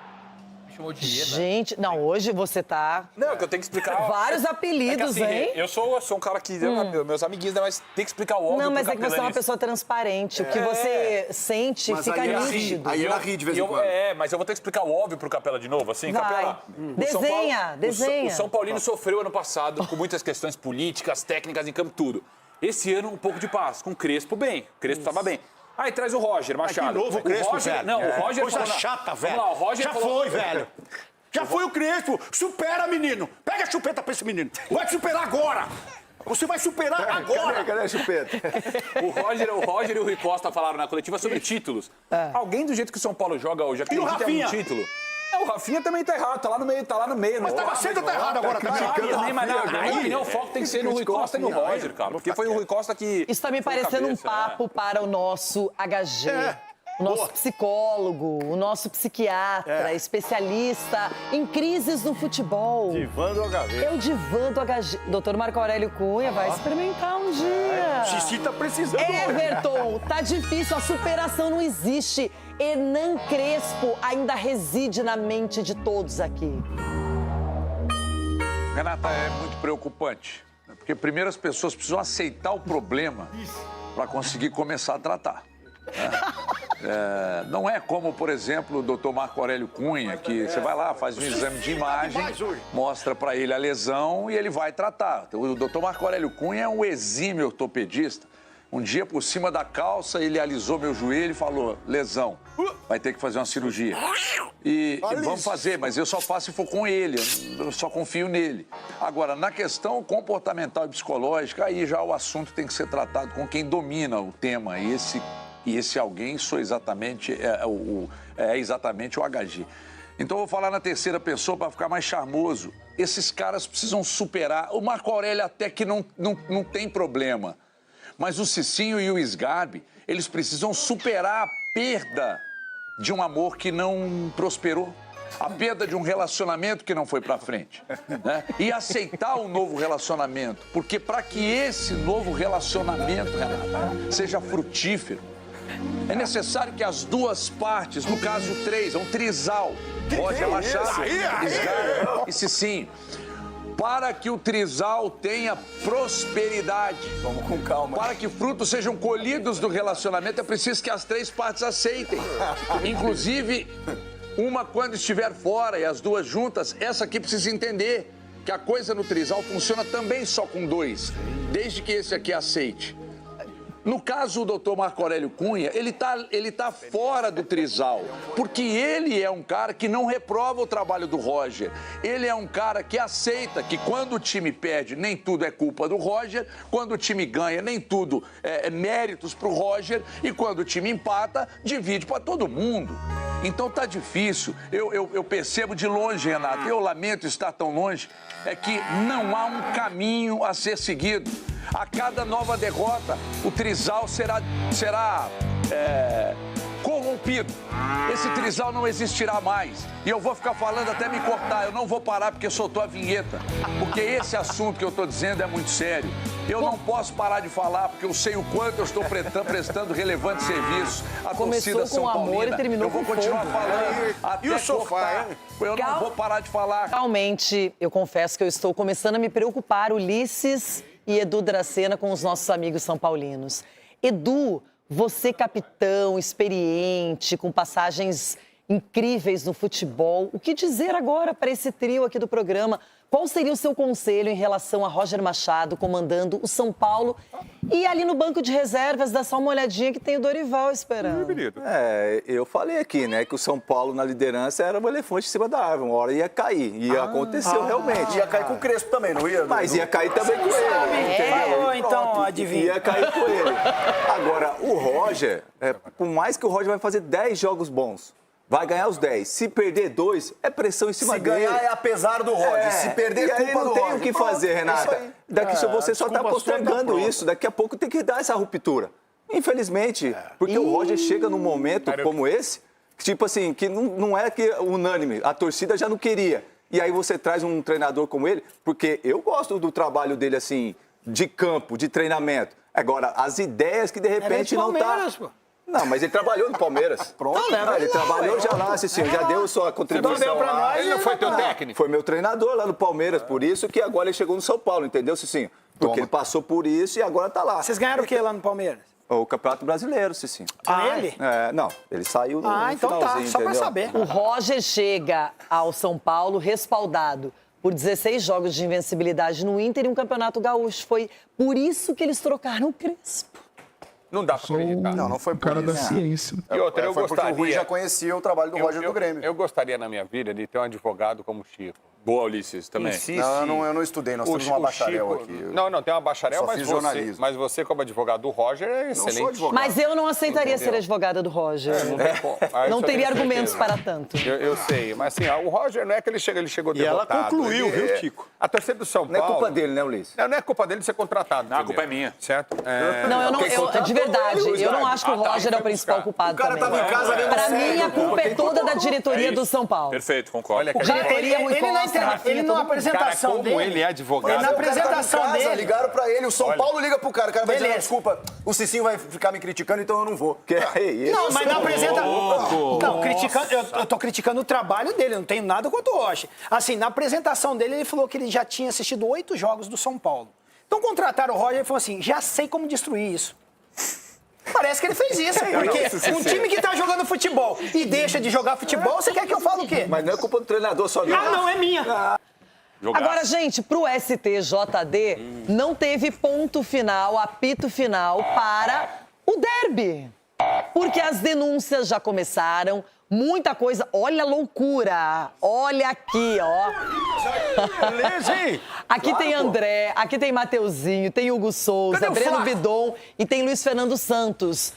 Chamou de hiena. Gente, não, hoje você tá... Não, é que eu tenho que explicar... Vários apelidos, é que, assim, hein? Eu sou um cara que... Meus amiguinhos, mas tem que explicar o óbvio. Não, mas pro é que você é uma pessoa transparente. O que você sente mas fica nítido. Aí ela ri de vez em quando. Mas eu vou ter que explicar o óbvio pro Capela de novo, assim. Vai. Capela, Desenha. O São Paulino sofreu ano passado com muitas questões políticas, técnicas em campo, tudo. Esse ano, um pouco de paz. Com o Crespo, bem. O Crespo estava bem. Aí traz o Roger Machado. De novo o Crespo, velho. Não, o Roger... Coisa chata, velho. Vamos lá, o Roger já foi, velho. Já foi o Crespo. Supera, menino. Pega a chupeta pra esse menino. Vai superar agora. Você vai superar agora. Cadê a chupeta? O Roger e o Rui Costa falaram na coletiva sobre títulos. Alguém do jeito que o São Paulo joga hoje acredita em um título? O Rafinha também tá errado, tá lá no meio. Mas tava cedo, tá errado agora também. Mas na minha opinião, o foco tem que ser no Rui Costa e no Roger, cara. Porque foi o Rui Costa que... Isso tá me parecendo um papo para o nosso HG. O nosso psicólogo, o nosso psiquiatra, especialista em crises no futebol. Divã do HG. É o divã do HG. Doutor Marco Aurélio Cunha, vai experimentar um dia. Xixi tá precisando. Everton, tá difícil, a superação não existe. Hernan Crespo ainda reside na mente de todos aqui. Renata, é muito preocupante. Porque primeiro as pessoas precisam aceitar o problema para conseguir começar a tratar. Não é como, por exemplo, o doutor Marco Aurélio Cunha, que você vai lá, faz um exame de imagem, mostra para ele a lesão e ele vai tratar. O doutor Marco Aurélio Cunha é um exímio ortopedista. Um dia, por cima da calça, ele alisou meu joelho e falou, lesão, vai ter que fazer uma cirurgia. E vamos fazer, mas eu só faço se for com ele, eu só confio nele. Agora, na questão comportamental e psicológica, aí já o assunto tem que ser tratado com quem domina o tema. E esse alguém é exatamente o HG. Então, eu vou falar na terceira pessoa para ficar mais charmoso. Esses caras precisam superar. O Marco Aurélio até que não tem problema. Mas o Cicinho e o Sgarbi, eles precisam superar a perda de um amor que não prosperou. A perda de um relacionamento que não foi pra frente. Né? E aceitar um novo relacionamento. Porque para que esse novo relacionamento, Renata, seja frutífero, é necessário que as duas partes, no caso três, é um trisal, Roger Machado, Sgarbi e Cicinho, para que o trisal tenha prosperidade. Vamos com calma. Para que frutos sejam colhidos do relacionamento, é preciso que as três partes aceitem. Inclusive, uma quando estiver fora e as duas juntas, essa aqui precisa entender que a coisa no trisal funciona também só com 2, desde que esse aqui aceite. No caso, o doutor Marco Aurélio Cunha, ele tá fora do trisal, porque ele é um cara que não reprova o trabalho do Roger. Ele é um cara que aceita que quando o time perde, nem tudo é culpa do Roger, quando o time ganha, nem tudo é méritos pro Roger, e quando o time empata, divide para todo mundo. Então tá difícil. Eu percebo de longe, Renato, eu lamento estar tão longe, é que não há um caminho a ser seguido. A cada nova derrota, o trisal será corrompido. Esse trisal não existirá mais. E eu vou ficar falando até me cortar. Eu não vou parar porque soltou a vinheta. Porque esse assunto que eu estou dizendo é muito sério. Eu não posso parar de falar porque eu sei o quanto eu estou prestando relevante serviço à torcida São Paulina. Amor e terminou com fogo. Eu vou continuar falando até e o sofá, eu não vou parar de falar. Realmente, eu confesso que eu estou começando a me preocupar, Ulisses e Edu Dracena, com os nossos amigos são paulinos. Edu, você capitão, experiente, com passagens incríveis no futebol, o que dizer agora para esse trio aqui do programa? Qual seria o seu conselho em relação a Roger Machado comandando o São Paulo? E ali no banco de reservas, dá só uma olhadinha que tem o Dorival esperando. Eu falei aqui, né, que o São Paulo na liderança era um elefante em cima da árvore. Uma hora ia cair. E aconteceu realmente. Ia cair com o Crespo também, não ia? Mas ia cair também com ele. Entendeu? Então, adivinha. Ia cair com ele. Agora, o Roger, por mais que o Roger vai fazer 10 jogos bons, vai ganhar os 10. Se perder 2, é pressão em cima dele. Se ganhar é apesar do Roger. Se perder, é culpa do Roger. Não tem o que fazer, Renata. Daqui você só está postergando isso. Daqui a pouco tem que dar essa ruptura. Infelizmente. Porque o Roger chega num momento como esse, tipo assim, que não é que unânime. A torcida já não queria. E aí você traz um treinador como ele, porque eu gosto do trabalho dele, assim, de campo, de treinamento. Agora, as ideias que de repente não tá... Não, mas ele trabalhou no Palmeiras. Pronto. Ele trabalhou já lá, Cicinho, já deu sua contribuição lá. Ele não foi teu técnico? Foi meu treinador lá no Palmeiras, por isso que agora ele chegou no São Paulo, entendeu, Cicinho? Porque ele passou por isso e agora tá lá. Vocês ganharam o que lá no Palmeiras? O Campeonato Brasileiro, Cicinho. Ele? Não, ele saiu no então finalzinho, tá, só pra saber. O Roger chega ao São Paulo respaldado por 16 jogos de invencibilidade no Inter e um campeonato gaúcho. Foi por isso que eles trocaram o Crespo. Não dá pra acreditar. Não foi por cara isso. da ciência. E outra, eu foi porque gostaria... o Rui já conhecia o trabalho do Roger do Grêmio. Eu gostaria na minha vida de ter um advogado como o Chico. Boa, Ulisses, também. Não, eu não estudei, nós temos uma bacharel aqui. Não, tem uma bacharel, mas você como advogado do Roger é excelente. Não sou advogado. Mas eu não aceitaria ser advogada do Roger. Não teria argumentos para tanto. Eu sei, mas assim, o Roger não é que ele chegou derrotado. E ela concluiu, viu, Chico? A torcida do São Paulo... Não é culpa dele, né, Ulisses? Não é culpa dele de ser contratado. Não, a culpa é minha. Certo? De verdade, eu não acho que o Roger é o principal culpado. O cara tava em casa vendo Pra mim, a culpa é toda da diretoria do São Paulo. Perfeito, concordo. Diretoria muito Ele na apresentação dele. Ele é advogado. Na apresentação dele. Ligaram pra ele, o São Paulo liga pro cara. O cara vai dizer, desculpa, o Cicinho vai ficar me criticando, então eu não vou. Não, mas na apresentação... Não, eu tô criticando o trabalho dele, eu não tenho nada contra o Roger. Assim, na apresentação dele, ele falou que ele já tinha assistido 8 jogos do São Paulo. Então contrataram o Roger e falou assim, já sei como destruir isso. Parece que ele fez isso, porque um time que tá jogando futebol e deixa de jogar futebol, você quer que eu fale o quê? Mas não é culpa do treinador só, não. Não, é minha. Agora, gente, pro STJD, não teve ponto final, apito final para o derby. Porque as denúncias já começaram, muita coisa. Olha a loucura. Olha aqui, ó. Beleza, hein? Aqui tem André, aqui tem Mateuzinho, tem Hugo Souza, Breno Bidon e tem Luiz Fernando Santos.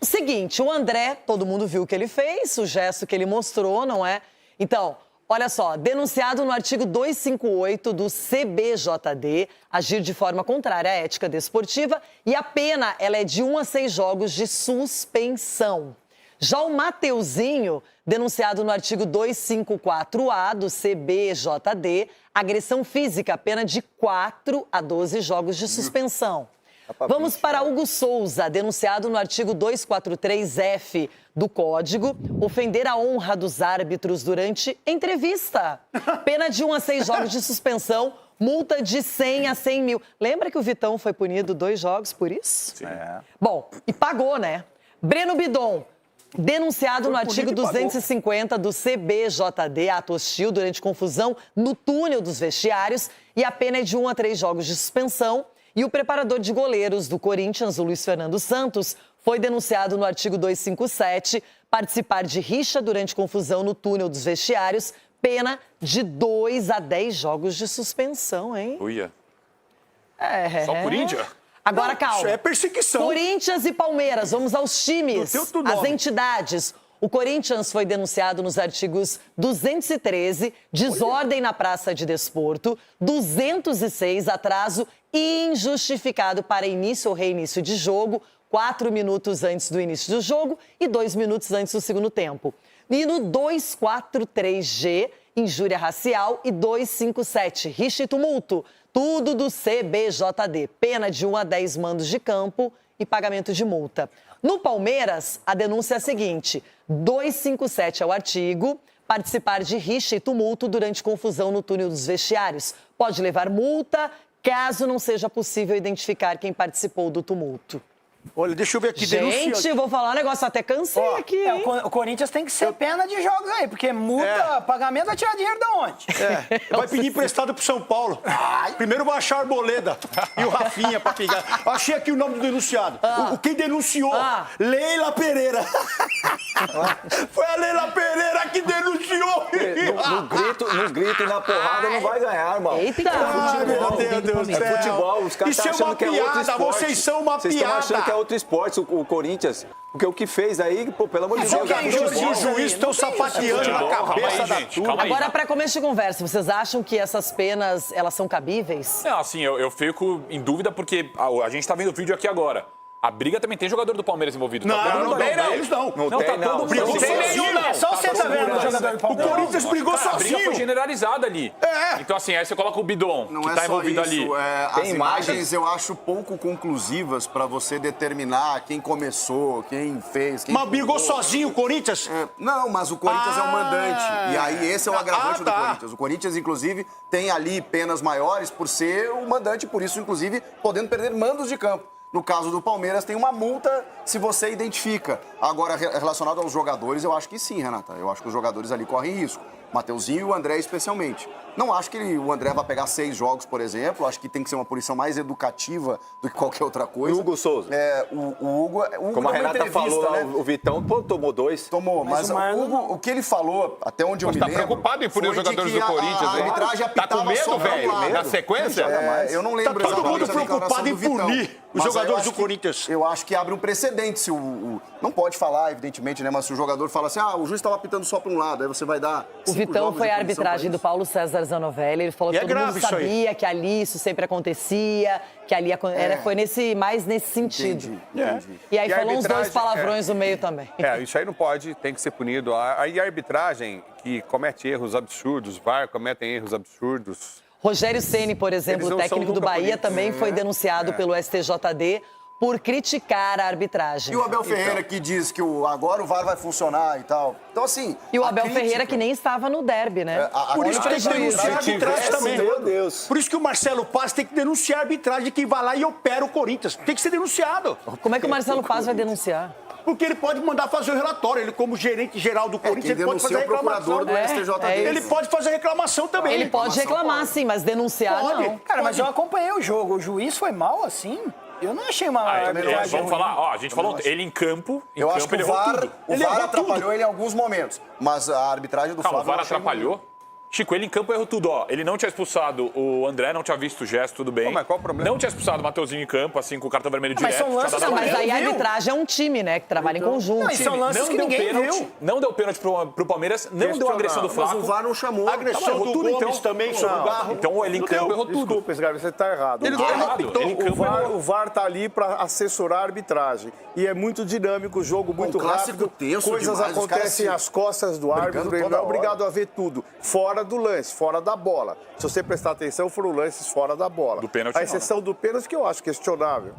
O seguinte, o André, todo mundo viu o que ele fez, o gesto que ele mostrou, não é? Então, olha só, denunciado no artigo 258 do CBJD, agir de forma contrária à ética desportiva, e a pena ela é de 1 a 6 jogos de suspensão. Já o Mateuzinho, denunciado no artigo 254A do CBJD, agressão física, pena de 4 a 12 jogos de suspensão. Vamos para Hugo Souza, denunciado no artigo 243F do Código, ofender a honra dos árbitros durante entrevista. Pena de 1 a 6 jogos de suspensão, multa de 100 a 100 mil. Lembra que o Vitão foi punido 2 jogos por isso? Sim. Bom, e pagou, né? Breno Bidon, Denunciado no artigo 250 do CBJD, ato hostil durante confusão no túnel dos vestiários, e a pena é de 1 a 3 jogos de suspensão. E o preparador de goleiros do Corinthians, o Luiz Fernando Santos, foi denunciado no artigo 257, participar de rixa durante confusão no túnel dos vestiários, pena de 2 a 10 jogos de suspensão, hein? Uia. Só Corinthians? Agora, calma. Isso é perseguição. Corinthians e Palmeiras, vamos aos times, às entidades. O Corinthians foi denunciado nos artigos 213, desordem na praça de desporto, 206, atraso injustificado para início ou reinício de jogo, 4 minutos antes do início do jogo e 2 minutos antes do segundo tempo. E no 243G, injúria racial, e 257, rixa e tumulto, tudo do CBJD, pena de 1 a 10 mandos de campo e pagamento de multa. No Palmeiras, a denúncia é a seguinte: 257 é o artigo, participar de rixa e tumulto durante confusão no túnel dos vestiários. Pode levar multa, caso não seja possível identificar quem participou do tumulto. Olha, deixa eu ver aqui. Gente, vou falar um negócio, até cansei aqui, hein? O Corinthians tem que ser pena de jogos aí, porque multa, pagamento vai tirar dinheiro de onde? Vai pedir emprestado pro São Paulo. Primeiro vai achar a Arboleda e o Rafinha pra pegar. Achei aqui o nome do denunciado. Quem denunciou? Leila Pereira. Foi a Leila Pereira que denunciou. No grito e na porrada não vai ganhar, irmão. Eita! Meu Deus do céu. É futebol, os caras estão achando que é outro esporte. Vocês são uma Vocês estão achando piada. que é outro esporte, o Corinthians. Porque o que fez aí, pô, pelo amor de Deus. Os juízes estão sapateando na cabeça da turma. Agora, para começo de conversa, vocês acham que essas penas, elas são cabíveis? Não, assim, eu fico em dúvida porque a gente tá vendo o vídeo aqui agora. A briga também tem jogador do Palmeiras envolvido. Não, tá não tem, não. Eles não. Não tem, não. Todo brigou sozinho. É só você tá vendo o jogador do O Palmeiras. Corinthians brigou A briga foi sozinho. generalizada ali. Então, assim, aí você coloca o Bidon, Não que é tá só envolvido isso, ali. as imagens eu acho pouco conclusivas para você determinar quem começou, quem fez, quem... Mas brigou sozinho o Corinthians? Não, mas o Corinthians é o mandante. E aí esse é o agravante do Corinthians. O Corinthians, inclusive, tem ali penas maiores por ser o mandante, por isso, inclusive, podendo perder mandos de campo. No caso do Palmeiras, tem uma multa se você identifica. Agora, relacionado aos jogadores, eu acho que sim, Renata. Eu acho que os jogadores ali correm risco. Mateuzinho e o André especialmente. Não acho que o André vai pegar 6 jogos, por exemplo. Acho que tem que ser uma punição mais educativa do que qualquer outra coisa. E o Hugo Souza? O Hugo como a Renata falou, né? o Vitão tomou 2. Tomou, mas o Hugo, o que ele falou, até onde eu me lembro... Você tá preocupado em punir os jogadores do Corinthians, a hein? arbitragem Tá com medo, velho? Na sequência? Eu não lembro Tá todo mundo exatamente a declaração preocupado em do Vitão. punir os Mas jogadores do Corinthians. Eu acho que abre um precedente. Se não pode falar, evidentemente, né? Mas se o jogador fala assim, o juiz estava apitando só para um lado, aí você vai dar... O Vitão foi a arbitragem do Paulo César Zanovelli. Ele falou que todo mundo sabia que ali isso sempre acontecia, que ali foi mais nesse sentido. Entendi. E aí E a falou uns 2 arbitragem, palavrões no meio também. Isso aí não pode, tem que ser punido. Aí a arbitragem que comete erros absurdos, VAR cometem erros absurdos. Rogério Ceni, por exemplo, Eles não o técnico são do nunca Bahia, punidos. também foi denunciado pelo STJD por criticar a arbitragem. E o Abel Ferreira que diz que agora o VAR vai funcionar e tal. Então, assim... E o Abel Ferreira que nem estava no derby, né? Por isso que tem que denunciar a arbitragem também. Meu Deus. Por isso que o Marcelo Paz tem que denunciar a arbitragem de quem vai lá e opera o Corinthians. Tem que ser denunciado. Como é que o Marcelo Paz vai denunciar? Porque ele pode mandar fazer o relatório. Ele, como gerente geral do Corinthians, quem ele pode fazer denuncia é o reclamação. procurador do STJD. Ele pode fazer reclamação também. Ele pode reclamar, sim, mas denunciar, Pode. não. Cara, mas eu acompanhei o jogo. O juiz foi mal assim? Eu não achei uma arbitragem Vamos falar, a gente falou, ele em campo, Eu acho que ele o errou VAR, tudo. o VAR atrapalhou ele em alguns momentos. Mas a arbitragem do Calma, o Flávio... VAR eu achei atrapalhou? Chico, ele em campo errou tudo, ó. Ele não tinha expulsado o André, não tinha visto o gesto, tudo bem. Mas qual o problema? Não tinha expulsado o Mateuzinho em campo, assim, com o cartão vermelho Mas direto. são lances tinha dado Não, mas amarelo. aí a arbitragem é um time, né? Que trabalha em conjunto. Não, e são lances que deu ninguém pênalti, viu. não deu pênalti pro Palmeiras, não deu agressão do Flaco. Mas o VAR não chamou. A agressão errou do tudo, Gomes então. também sobre o Garro. Então ele em campo errou tudo. Desculpa, Sgarbi, você está errado. Ele em campo errou. O VAR está ali para assessorar a arbitragem. E é muito dinâmico, o jogo muito clássico rápido. tenso Coisas demais, os acontecem caras às costas do árbitro, ele não toda é hora. obrigado a ver tudo. Fora do lance, fora da bola. Se você prestar atenção, foram lances fora da bola. Do pênalti, a exceção do pênalti que eu acho questionável.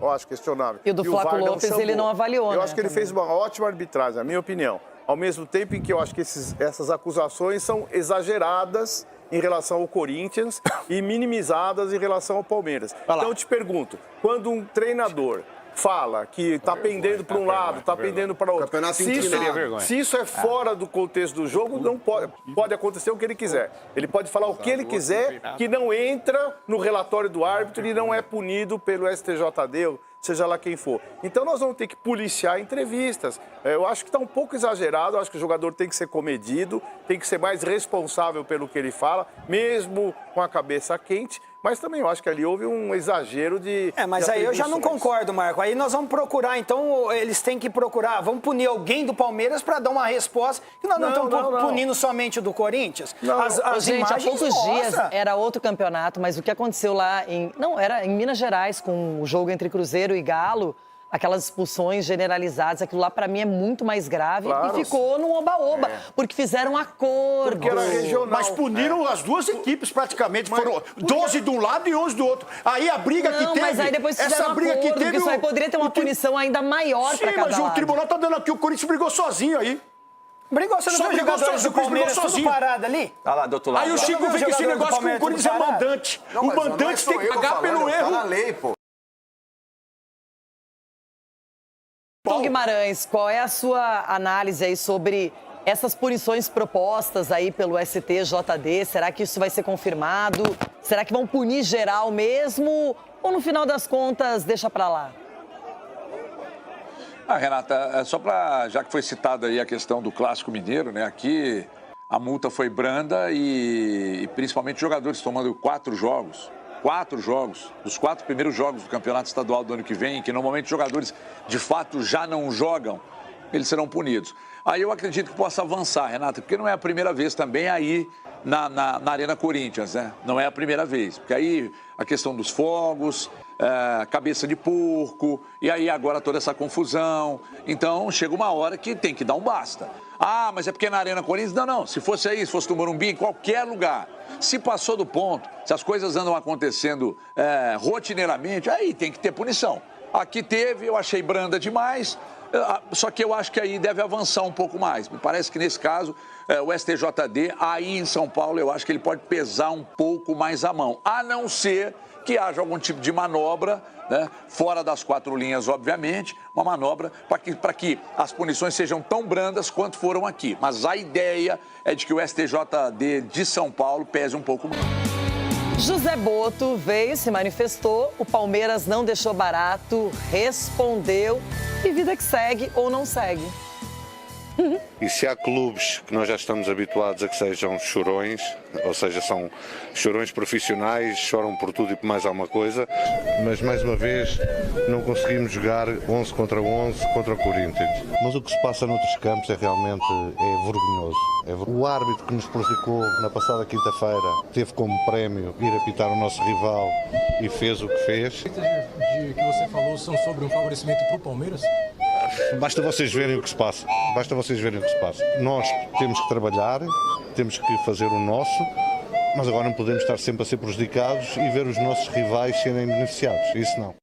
E o do Flaco VAR não Lopes chamou. ele não avaliou, Eu né, acho que ele também. fez uma ótima arbitragem, na minha opinião. Ao mesmo tempo em que eu acho que essas acusações são exageradas em relação ao Corinthians e minimizadas em relação ao Palmeiras. Então eu te pergunto, quando um treinador fala que está pendendo para um lado, está pendendo para outro. Se isso é fora do contexto do jogo, não pode acontecer o que ele quiser. Ele pode falar o que ele quiser, que não entra no relatório do árbitro e não é punido pelo STJD, seja lá quem for. Então nós vamos ter que policiar entrevistas. Eu acho que está um pouco exagerado, eu acho que o jogador tem que ser comedido, tem que ser mais responsável pelo que ele fala, mesmo com a cabeça quente, mas também eu acho que ali houve um exagero de mas aí eu já não concordo, Marco. Aí nós vamos procurar, então eles têm que procurar, vamos punir alguém do Palmeiras para dar uma resposta, que nós não estamos punindo somente o do Corinthians. Gente, há poucos dias era outro campeonato, mas o que aconteceu lá era em Minas Gerais, com o jogo entre Cruzeiro e Galo, aquelas expulsões generalizadas, aquilo lá pra mim é muito mais grave e ficou num oba-oba, porque fizeram acordo. Porque era regional. Mas puniram as duas equipes praticamente, foram 12 de um lado e 11 do outro. Aí a briga que teve... mas aí depois fizeram essa briga acordo, que teve... isso aí poderia ter uma punição ainda maior pra cada lado. Sim, mas o tribunal tá dando aqui, o Corinthians brigou sozinho aí. Brigou, você não viu os jogadores do Palmeiras tudo parado ali? Tá lá do outro lado. Aí o Chico vê que esse negócio com o Corinthians é mandante. O mandante tem que pagar pelo erro. Tá na lei, pô. Tom Guimarães, qual é a sua análise aí sobre essas punições propostas aí pelo STJD? Será que isso vai ser confirmado? Será que vão punir geral mesmo? Ou no final das contas, deixa pra lá? Renata, só para, já que foi citada aí a questão do Clássico Mineiro, né? Aqui a multa foi branda e principalmente jogadores tomando 4 jogos. 4 jogos, os 4 primeiros jogos do Campeonato Estadual do ano que vem, que normalmente jogadores de fato já não jogam, eles serão punidos. Aí eu acredito que possa avançar, Renata, porque não é a primeira vez também aí na Arena Corinthians, né? Não é a primeira vez, porque aí a questão dos fogos, cabeça de porco, e aí agora toda essa confusão. Então chega uma hora que tem que dar um basta. Mas é porque na Arena Corinthians? Não. Se fosse aí, se fosse no Morumbi, em qualquer lugar. Se passou do ponto, se as coisas andam acontecendo rotineiramente, aí tem que ter punição. Aqui teve, eu achei branda demais, só que eu acho que aí deve avançar um pouco mais. Me parece que nesse caso, o STJD, aí em São Paulo, eu acho que ele pode pesar um pouco mais a mão. A não ser que haja algum tipo de manobra, né, fora das 4 linhas, obviamente, uma manobra para que as punições sejam tão brandas quanto foram aqui. Mas a ideia é de que o STJD de São Paulo pese um pouco mais. José Boto veio, se manifestou, o Palmeiras não deixou barato, respondeu e vida que segue ou não segue. E se há clubes que nós já estamos habituados a que sejam chorões, ou seja, são chorões profissionais, choram por tudo e por mais alguma coisa, mas mais uma vez não conseguimos jogar 11 contra 11 contra o Corinthians. Mas o que se passa noutros campos é realmente vergonhoso. O árbitro que nos prejudicou na passada quinta-feira teve como prémio ir apitar o nosso rival e fez o que fez. As que você falou são sobre um favorecimento para o Palmeiras? Basta vocês verem o que se passa. Nós temos que trabalhar, temos que fazer o nosso, mas agora não podemos estar sempre a ser prejudicados e ver os nossos rivais serem beneficiados. Isso não.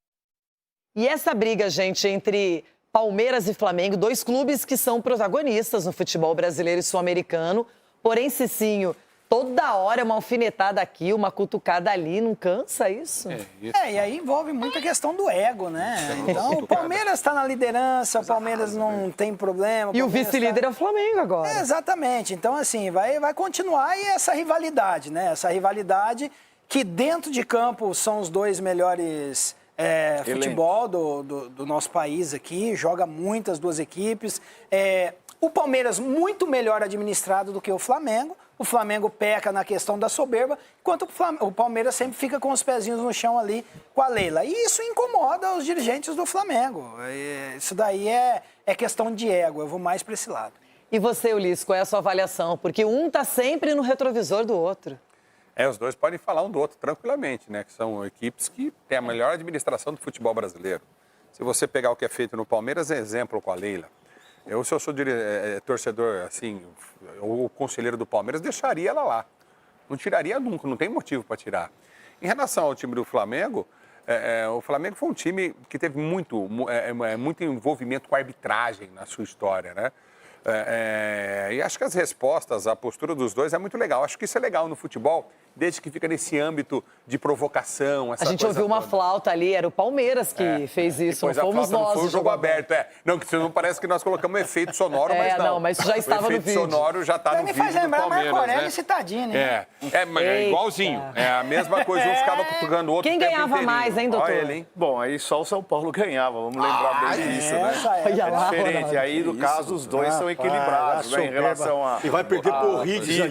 E essa briga, gente, entre Palmeiras e Flamengo, 2 clubes que são protagonistas no futebol brasileiro e sul-americano, porém, Cicinho, toda hora uma alfinetada aqui, uma cutucada ali, não cansa isso? E aí envolve muita questão do ego, né? Então, o Palmeiras está na liderança, o Palmeiras não tem problema. E o vice-líder é o Flamengo agora. Exatamente. Então, assim, vai continuar e essa rivalidade, né? Essa rivalidade que dentro de campo são os 2 melhores futebol do nosso país aqui, joga muito as 2 equipes. O Palmeiras muito melhor administrado do que o Flamengo. O Flamengo peca na questão da soberba, enquanto o Palmeiras sempre fica com os pezinhos no chão ali com a Leila. E isso incomoda os dirigentes do Flamengo. Isso daí é questão de ego, eu vou mais para esse lado. E você, Ulisses, qual é a sua avaliação? Porque um está sempre no retrovisor do outro. Os dois podem falar um do outro tranquilamente, né? Que são equipes que têm a melhor administração do futebol brasileiro. Se você pegar o que é feito no Palmeiras, é exemplo com a Leila. Se eu sou torcedor, assim, ou conselheiro do Palmeiras, deixaria ela lá. Não tiraria nunca, não tem motivo para tirar. Em relação ao time do Flamengo, o Flamengo foi um time que teve muito envolvimento com a arbitragem na sua história, né? E acho que as respostas, a postura dos dois é muito legal. Acho que isso é legal no futebol, desde que fica nesse âmbito de provocação. Essa A gente coisa ouviu uma toda. flauta ali, era o Palmeiras que fez isso, Depois não a fomos flauta nós. não foi o o jogo aberto, Não, que não parece que nós colocamos um efeito sonoro, mas não. não, mas isso já estava o no efeito vídeo. sonoro já está no Me vídeo faz do lembrar Palmeiras, Marco Aurélio né? e Cittadini, né? Mas é igualzinho. É a mesma coisa, um ficava cutucando o outro. Quem o tempo ganhava inteirinho. mais, hein, doutor? Olha ele, hein? Bom, aí só o São Paulo ganhava, vamos lembrar bem disso, né? Olha lá, É diferente. Ronaldo. Aí, no caso, os dois são equilibrados, né, em relação a... E vai perder por ridículo.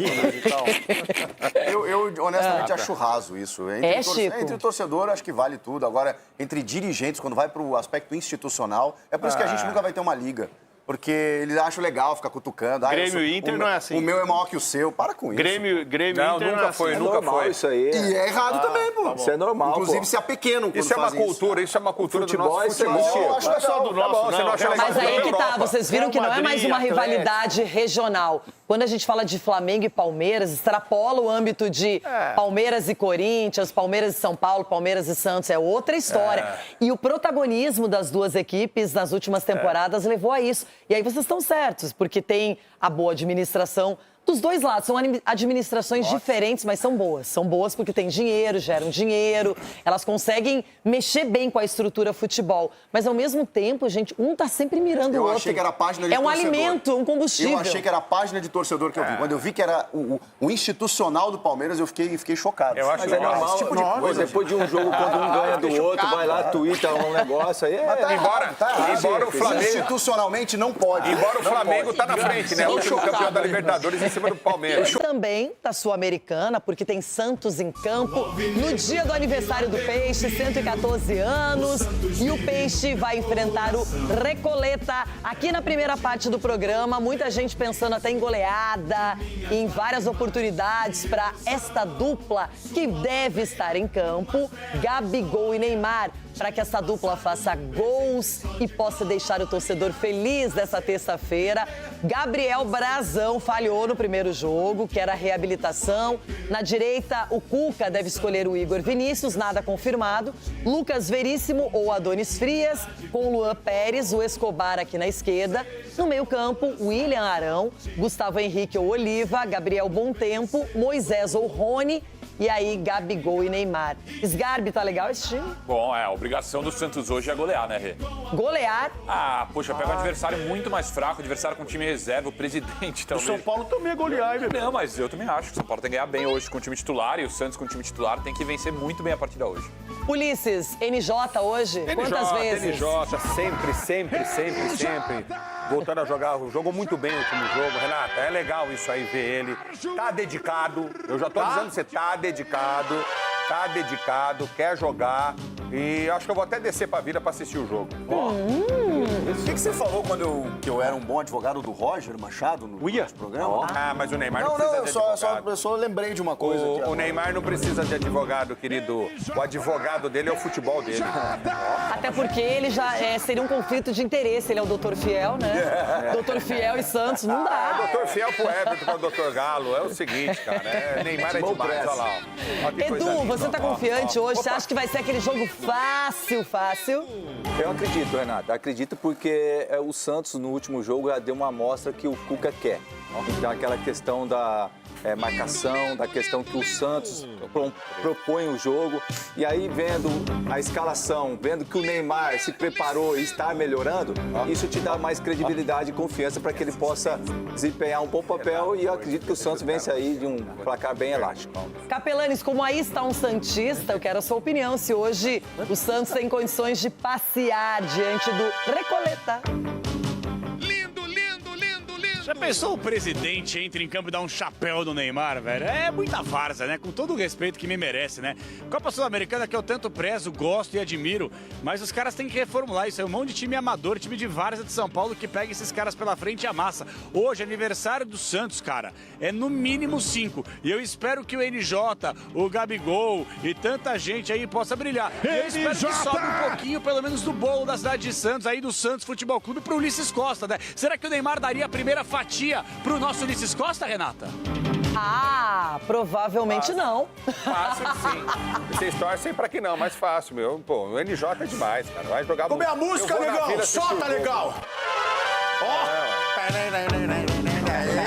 Eu honestamente acho raso isso. Chico? Entre torcedor, acho que vale tudo. Agora, entre dirigentes, quando vai para o aspecto institucional, é por isso que a gente nunca vai ter uma liga. Porque eles acham legal ficar cutucando. Grêmio e Inter não é assim. O meu é maior que o seu. Para com isso. Grêmio Não, Inter nunca foi, assim. nunca foi. Isso aí. E é errado também, pô. Isso é normal, Inclusive, pô. se apequenam quando Isso é uma fazem cultura, isso é uma cultura do Futebol, nosso isso é futebol. muito Eu acho que é só do Tá bom, nosso, você não. não acha legal Mas da aí que tá, Europa. vocês viram que não é mais uma Madrid, rivalidade regional. Quando a gente fala de Flamengo e Palmeiras, extrapola o âmbito de Palmeiras e Corinthians, Palmeiras e São Paulo, Palmeiras e Santos, é outra história. E o protagonismo das duas equipes nas últimas temporadas levou a isso. E aí vocês estão certos, porque tem a boa administração dos dois lados. São administrações diferentes, mas são boas. São boas porque têm dinheiro, geram dinheiro, elas conseguem mexer bem com a estrutura futebol. Mas, ao mesmo tempo, gente, um tá sempre mirando o outro. Eu achei que era a página de torcedor. É um torcedor. alimento, um combustível. Eu achei que era a página de torcedor que eu vi. Quando eu vi que era o institucional do Palmeiras, eu fiquei chocado. Eu acho Mas é normal, esse tipo de coisa. depois de um jogo, quando um ganha do outro, vai lá, twitta um negócio aí. Embora o Flamengo... Institucionalmente não pode. Embora o Flamengo tá na frente, né? O último campeão da Libertadores em cima do Palmeiras. Também da Sul-Americana, porque tem Santos em campo no dia do aniversário do Peixe, 114 anos. E o Peixe vai enfrentar o Recoleta. Aqui na primeira parte do programa, muita gente pensando até em goleada, em várias oportunidades para esta dupla que deve estar em campo, Gabigol e Neymar, para que essa dupla faça gols e possa deixar o torcedor feliz dessa terça-feira. Gabriel Brazão falhou no primeiro jogo, que era a reabilitação. Na direita, o Cuca deve escolher o Igor Vinícius, nada confirmado. Lucas Veríssimo ou Adonis Frias, com o Luan Pérez, o Escobar aqui na esquerda. No meio-campo, William Arão, Gustavo Henrique ou Oliva, Gabriel Bontempo, Moisés ou Rony. E aí, Gabigol e Neymar. Sgarbi, tá legal esse time? Bom, a obrigação do Santos hoje é golear, né, Rê? Golear? Poxa, pega um adversário muito mais fraco, adversário com time reserva, o presidente O talvez. São Paulo também é golear, hein, meu? Não, mas eu também acho que o São Paulo tem que ganhar bem hoje com o time titular e o Santos com o time titular tem que vencer muito bem a partida hoje. Ulisses, NJ hoje? Quantas vezes? sempre. Voltando a jogar, jogou muito bem o último jogo. Renata, é legal isso aí, ver ele. Tá dedicado, eu já tô avisando, você tá dedicado, quer jogar. E acho que eu vou até descer pra Vila pra assistir o jogo. O que você falou quando que eu era um bom advogado do Roger Machado no programa? Mas o Neymar não precisa de advogado. Eu só lembrei de uma coisa. O Neymar não precisa de advogado, querido. O advogado dele é o futebol dele. Até porque ele já seria um conflito de interesse. Ele é o Doutor Fiel, né? Doutor Fiel e Santos, não dá. Doutor Fiel pro Everton, pro Doutor Galo. É o seguinte, cara. Neymar é demais, olha lá. Ó, que coisa Edu, linda, você tá ó, confiante ó. hoje? Você acha que vai ser aquele jogo fácil? Eu acredito, Renata. Acredito porque o Santos, no último jogo, já deu uma amostra que o Cuca quer. Então, aquela questão da marcação, da questão que o Santos propõe o jogo. E aí, vendo a escalação, vendo que o Neymar se preparou e está melhorando, isso te dá mais credibilidade e confiança para que ele possa desempenhar um bom papel. E eu acredito que o Santos vence aí de um placar bem elástico. Capelanes, como aí está um santista, eu quero a sua opinião. Se hoje o Santos tem condições de passear diante do Recoleta. Já pensou o presidente entra em campo e dá um chapéu no Neymar, velho? É muita várzea, né? Com todo o respeito que me merece, né? Copa Sul-Americana que eu tanto prezo, gosto e admiro, mas os caras têm que reformular isso. É um monte de time amador, time de várzea de São Paulo que pega esses caras pela frente e amassa. Hoje, aniversário do Santos, cara, é no mínimo 5. E eu espero que o NJ, o Gabigol e tanta gente aí possa brilhar. E eu espero que sobe um pouquinho, pelo menos, do bolo da cidade de Santos, aí do Santos Futebol Clube, pro Ulisses Costa, né? Será que o Neymar daria a primeira fatia pro nosso Ulisses Costa, Renata? Provavelmente não. Fácil sim. Vocês torcem pra que não, mas fácil, meu. Pô, o NJ é demais, cara. Vai jogar... Como é a música, legal? Solta, legal! Ó,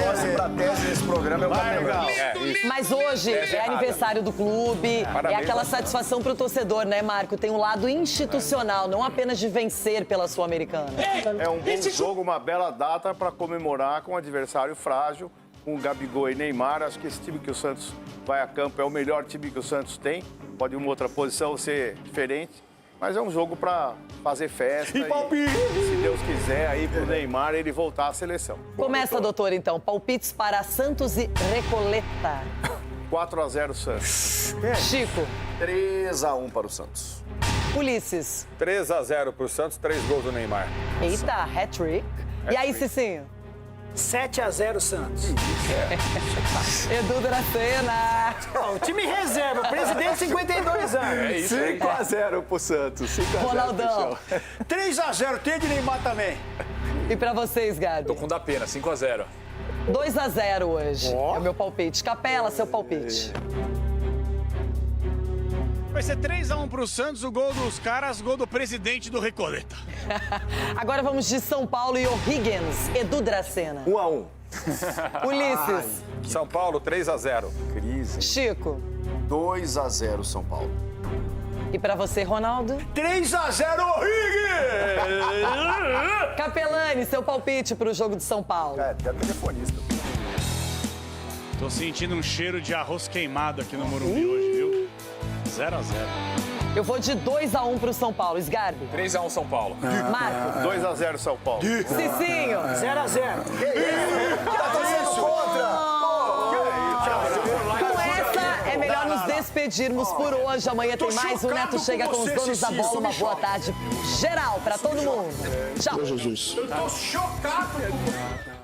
Torce pra tese nesse programa é o Capelani. Mas hoje é aniversário do clube, Parabéns, é aquela satisfação pro torcedor, né, Marco? Tem um lado institucional, não apenas de vencer pela Sul-Americana. É um bom jogo, uma bela data para comemorar com um adversário frágil, com Gabigol e Neymar. Acho que esse time que o Santos vai a campo é o melhor time que o Santos tem. Pode uma outra posição ser diferente, mas é um jogo para fazer festa. E se Deus quiser, aí pro Neymar ele voltar à seleção. Começa, doutor, então. Palpites para Santos e Recoleta. 4-0 Santos. Chico. 3-1 para o Santos. Ulisses. 3-0 pro Santos, 3 gols do Neymar. Eita, hat-trick. E aí, Cicinho? 7-0 Santos. Edu Dracena. O time reserva, presidente 52 anos. É isso aí. 5-0 pro Santos. 5-0. Ronaldão. 3-0, tem de Neymar também. E pra vocês, Gabi? Tô com da pena, 5-0. 2-0 hoje. Ó. É o meu palpite. Capela, seu palpite. Vai ser 3-1 pro Santos, o gol dos caras, gol do presidente do Recoleta. Agora vamos de São Paulo e O'Higgins. Edu Dracena. 1-1. Ulisses. São Paulo, 3-0. Crise. Chico. 2-0 São Paulo. E pra você, Ronaldo? 3-0 O'Higgins! Capelani, seu palpite pro jogo de São Paulo. É telefonista. Tô sentindo um cheiro de arroz queimado aqui no Morumbi hoje, viu? 0-0. Eu vou de 2-1 pro São Paulo. Sgarbi. 3-1 São Paulo. Marco. 2-0 São Paulo. Cicinho. 0-0. Tá torcendo contra? Com essa, é melhor nos despedirmos por hoje. Amanhã tem mais. O Neto chega com os donos da bola. Uma boa tarde geral pra todo mundo. Tchau. Jesus. Eu tô chocado.